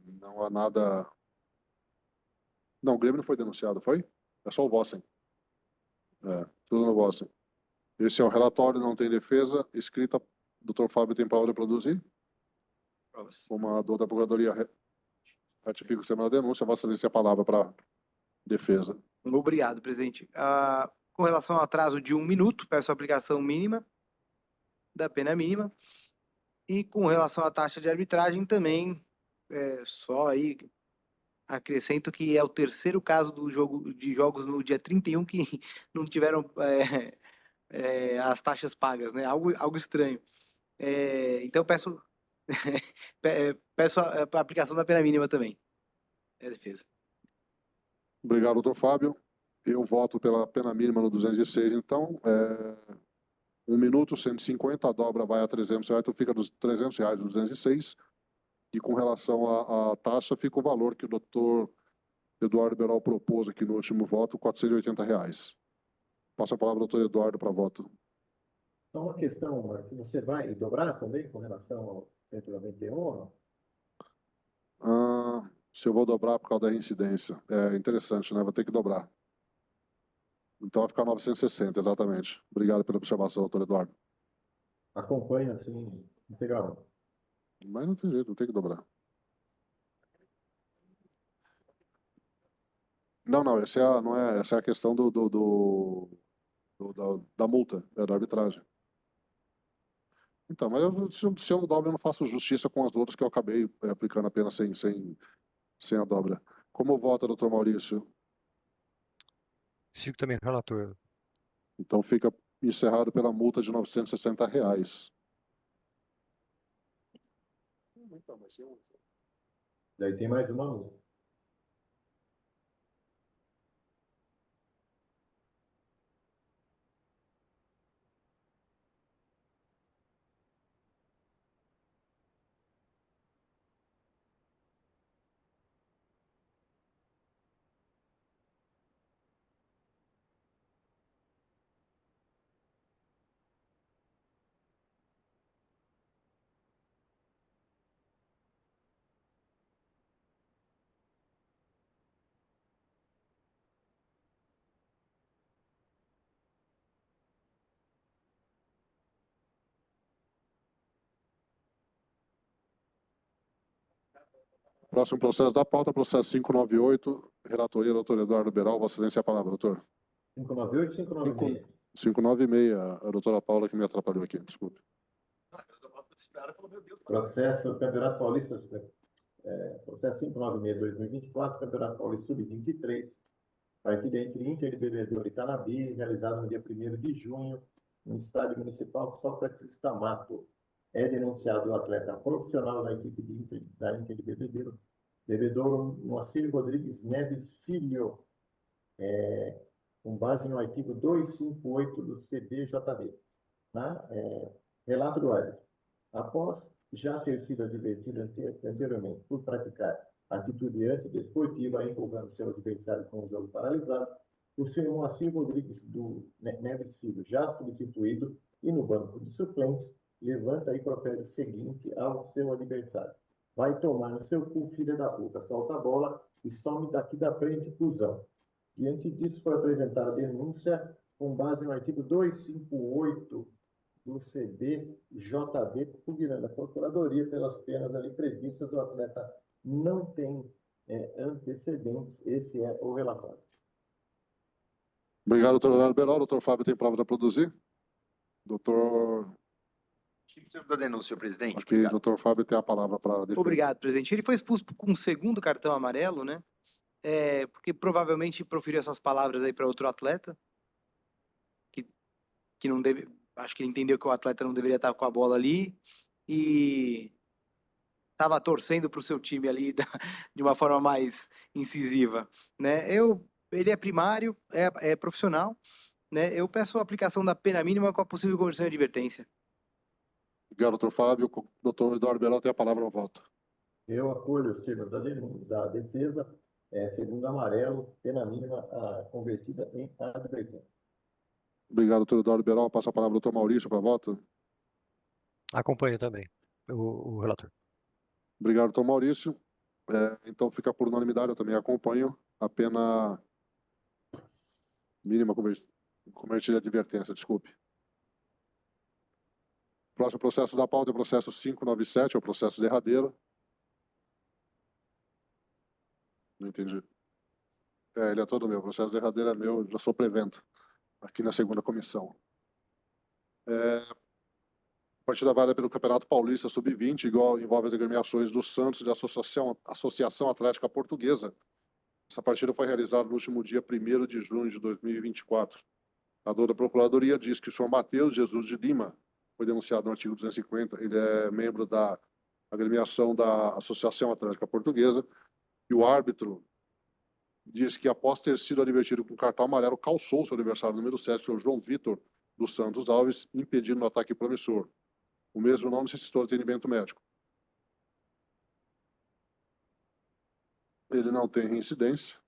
Não há nada... Não, o Grêmio não foi denunciado, foi? É só o Vossen. Tudo no Vossen. Esse é o relatório, não tem defesa. Escrita, doutor Fábio tem prova de produzir? Provas. Como a da Procuradoria ratifica o sistema da denúncia, Vossa Excelência a palavra para Defesa. Obrigado, presidente. Com relação ao atraso de 1 minuto, peço a aplicação mínima da pena mínima. E com relação à taxa de arbitragem também, só aí acrescento que é o terceiro caso de jogos no dia 31 que não tiveram as taxas pagas, né? Algo estranho. Então peço peço a aplicação da pena mínima também. É a defesa. Obrigado, doutor Fábio. Eu voto pela pena mínima no 206, então. 1 minuto, 150, a dobra vai a 300 reais, então fica dos 300 reais no 206. E com relação à taxa, fica o valor que o doutor Eduardo Berol propôs aqui no último voto, 480 reais. Passo a palavra ao doutor Eduardo para voto. Então, uma questão, Marcos, você vai dobrar também com relação ao 191? Se eu vou dobrar por causa da reincidência. É interessante, né? Vou ter que dobrar. Então vai ficar 960, exatamente. Obrigado pela observação, doutor Eduardo. Acompanha, assim, integral. Mas não tem jeito, não tem que dobrar. Não, essa é a questão da multa, da arbitragem. Então, mas se eu não dobro, eu não faço justiça com as outras que eu acabei aplicando apenas sem a dobra. Como vota, doutor Maurício? Sigo também o relator. Então fica encerrado pela multa de 960 reais. Daí tem mais uma multa. Próximo processo da pauta, processo 598, relatoria, doutor Eduardo Berol. Vossa Excelência, a palavra, doutor. 598 e 596. 596, a doutora Paula que me atrapalhou aqui, desculpe. Processo Campeonato Paulista, processo 596-2024, Campeonato Paulista Sub-23, partida entre Inter e Bebedouro Itanabi, realizado no dia 1º de junho, no estádio municipal Sócrates Tamato. É denunciado o atleta profissional da equipe da Inter de Bebedouro, Moacir Rodrigues Neves Filho, com base no artigo 258 do CBJB. Relato do árbitro. Após já ter sido advertido anteriormente por praticar atitude antidesportiva envolvendo seu adversário com o jogo paralisado, o senhor Moacir Rodrigues Neves Filho, já substituído e no banco de suplentes, levanta e profere o seguinte ao seu adversário: vai tomar no seu cu, filha da puta, solta a bola e some daqui da frente, cuzão. Diante disso, foi apresentada a denúncia com base no artigo 258 do CBJB, pugnando a Procuradoria pelas penas ali previstas. Do atleta não tem antecedentes. Esse é o relatório. Obrigado, doutor Eduardo Berol. Doutor Fábio tem prova para produzir? Doutor... Da denúncia, presidente. Aqui, obrigado. Doutor Fábio tem a palavra para defender. Obrigado, presidente. Ele foi expulso com um segundo cartão amarelo, né? Porque provavelmente proferiu essas palavras aí para outro atleta, que não deve... Acho que ele entendeu que o atleta não deveria estar com a bola ali e estava torcendo para o seu time ali de uma forma mais incisiva, né? Ele é primário, é profissional, né? Eu peço a aplicação da pena mínima com a possível conversão em advertência. Obrigado, doutor Fábio. Doutor Eduardo Berol tem a palavra no voto. Eu acolho os termos da defesa, segundo amarelo, pena mínima convertida em advertência. Obrigado, doutor Eduardo Berol. Passa a palavra ao doutor Maurício para voto. Acompanho também o relator. Obrigado, doutor Maurício. Então fica por unanimidade, eu também acompanho a pena mínima convertida em advertência, desculpe. Próximo processo da pauta é o processo 597, é o processo derradeiro. Não entendi. Ele é todo meu. O processo derradeiro é meu, já sou prevento aqui na segunda comissão. Partida válida pelo Campeonato Paulista Sub-20, igual envolve as agremiações do Santos e da Associação Atlética Portuguesa. Essa partida foi realizada no último dia 1º de junho de 2024. A dona da Procuradoria diz que o senhor Matheus Jesus de Lima foi denunciado no artigo 250. Ele é membro da agremiação da Associação Atlética Portuguesa. E o árbitro diz que, após ter sido advertido com cartão amarelo, calçou seu adversário número 7, o senhor João Vitor dos Santos Alves, impedindo o ataque promissor. O mesmo não necessitou de atendimento médico. Ele não tem reincidência.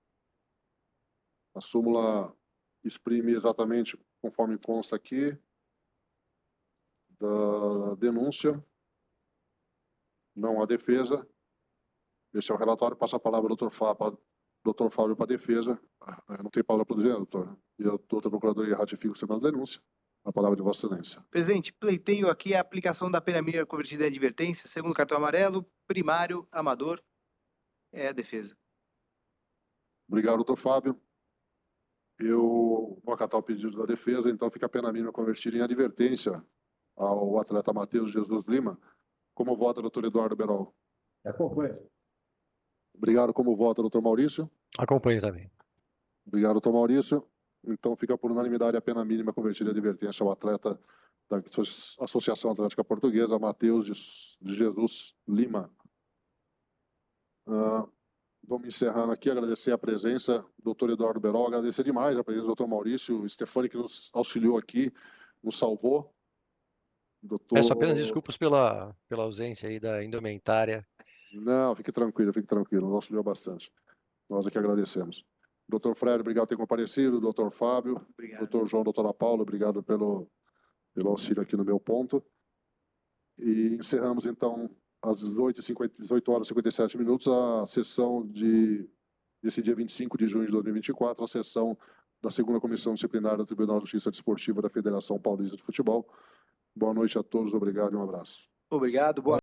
A súmula exprime exatamente conforme consta aqui da denúncia. Não há defesa. Esse é o relatório. Passa a palavra ao doutor Fábio para a defesa. Não tem palavra para dizer, doutor. E a doutora Procuradoria ratifica o sistema da denúncia. A palavra de Vossa Excelência. Presidente, pleiteio aqui a aplicação da pena mínima convertida em advertência, segundo cartão amarelo, primário, amador, é a defesa. Obrigado, doutor Fábio. Eu vou acatar o pedido da defesa, então fica a pena mínima convertida em advertência ao atleta Matheus Jesus Lima. Como vota, doutor Eduardo Berol? Acompanho. Obrigado. Como vota, doutor Maurício? Acompanho também. Obrigado, doutor Maurício. Então fica por unanimidade a pena mínima convertida em advertência ao atleta da Associação Atlética Portuguesa, Matheus de Jesus Lima. Vamos encerrando aqui, agradecer a presença do doutor Eduardo Berol, agradecer demais a presença do doutor Maurício Stefani, que nos auxiliou aqui, nos salvou. Doutor... Peço apenas desculpas pela ausência aí da indumentária. Não, fique tranquilo, nos auxiliou bastante. Nós aqui agradecemos. Doutor Fred, obrigado por ter comparecido. Doutor Fábio, Obrigado. doutor João, doutora Paula, obrigado pelo auxílio aqui no meu ponto. E encerramos, então, às 18 horas e 57 minutos, a sessão desse dia 25 de junho de 2024, a sessão da segunda Comissão Disciplinar do Tribunal de Justiça Desportiva da Federação Paulista de Futebol. Boa noite a todos, obrigado e um abraço. Obrigado, boa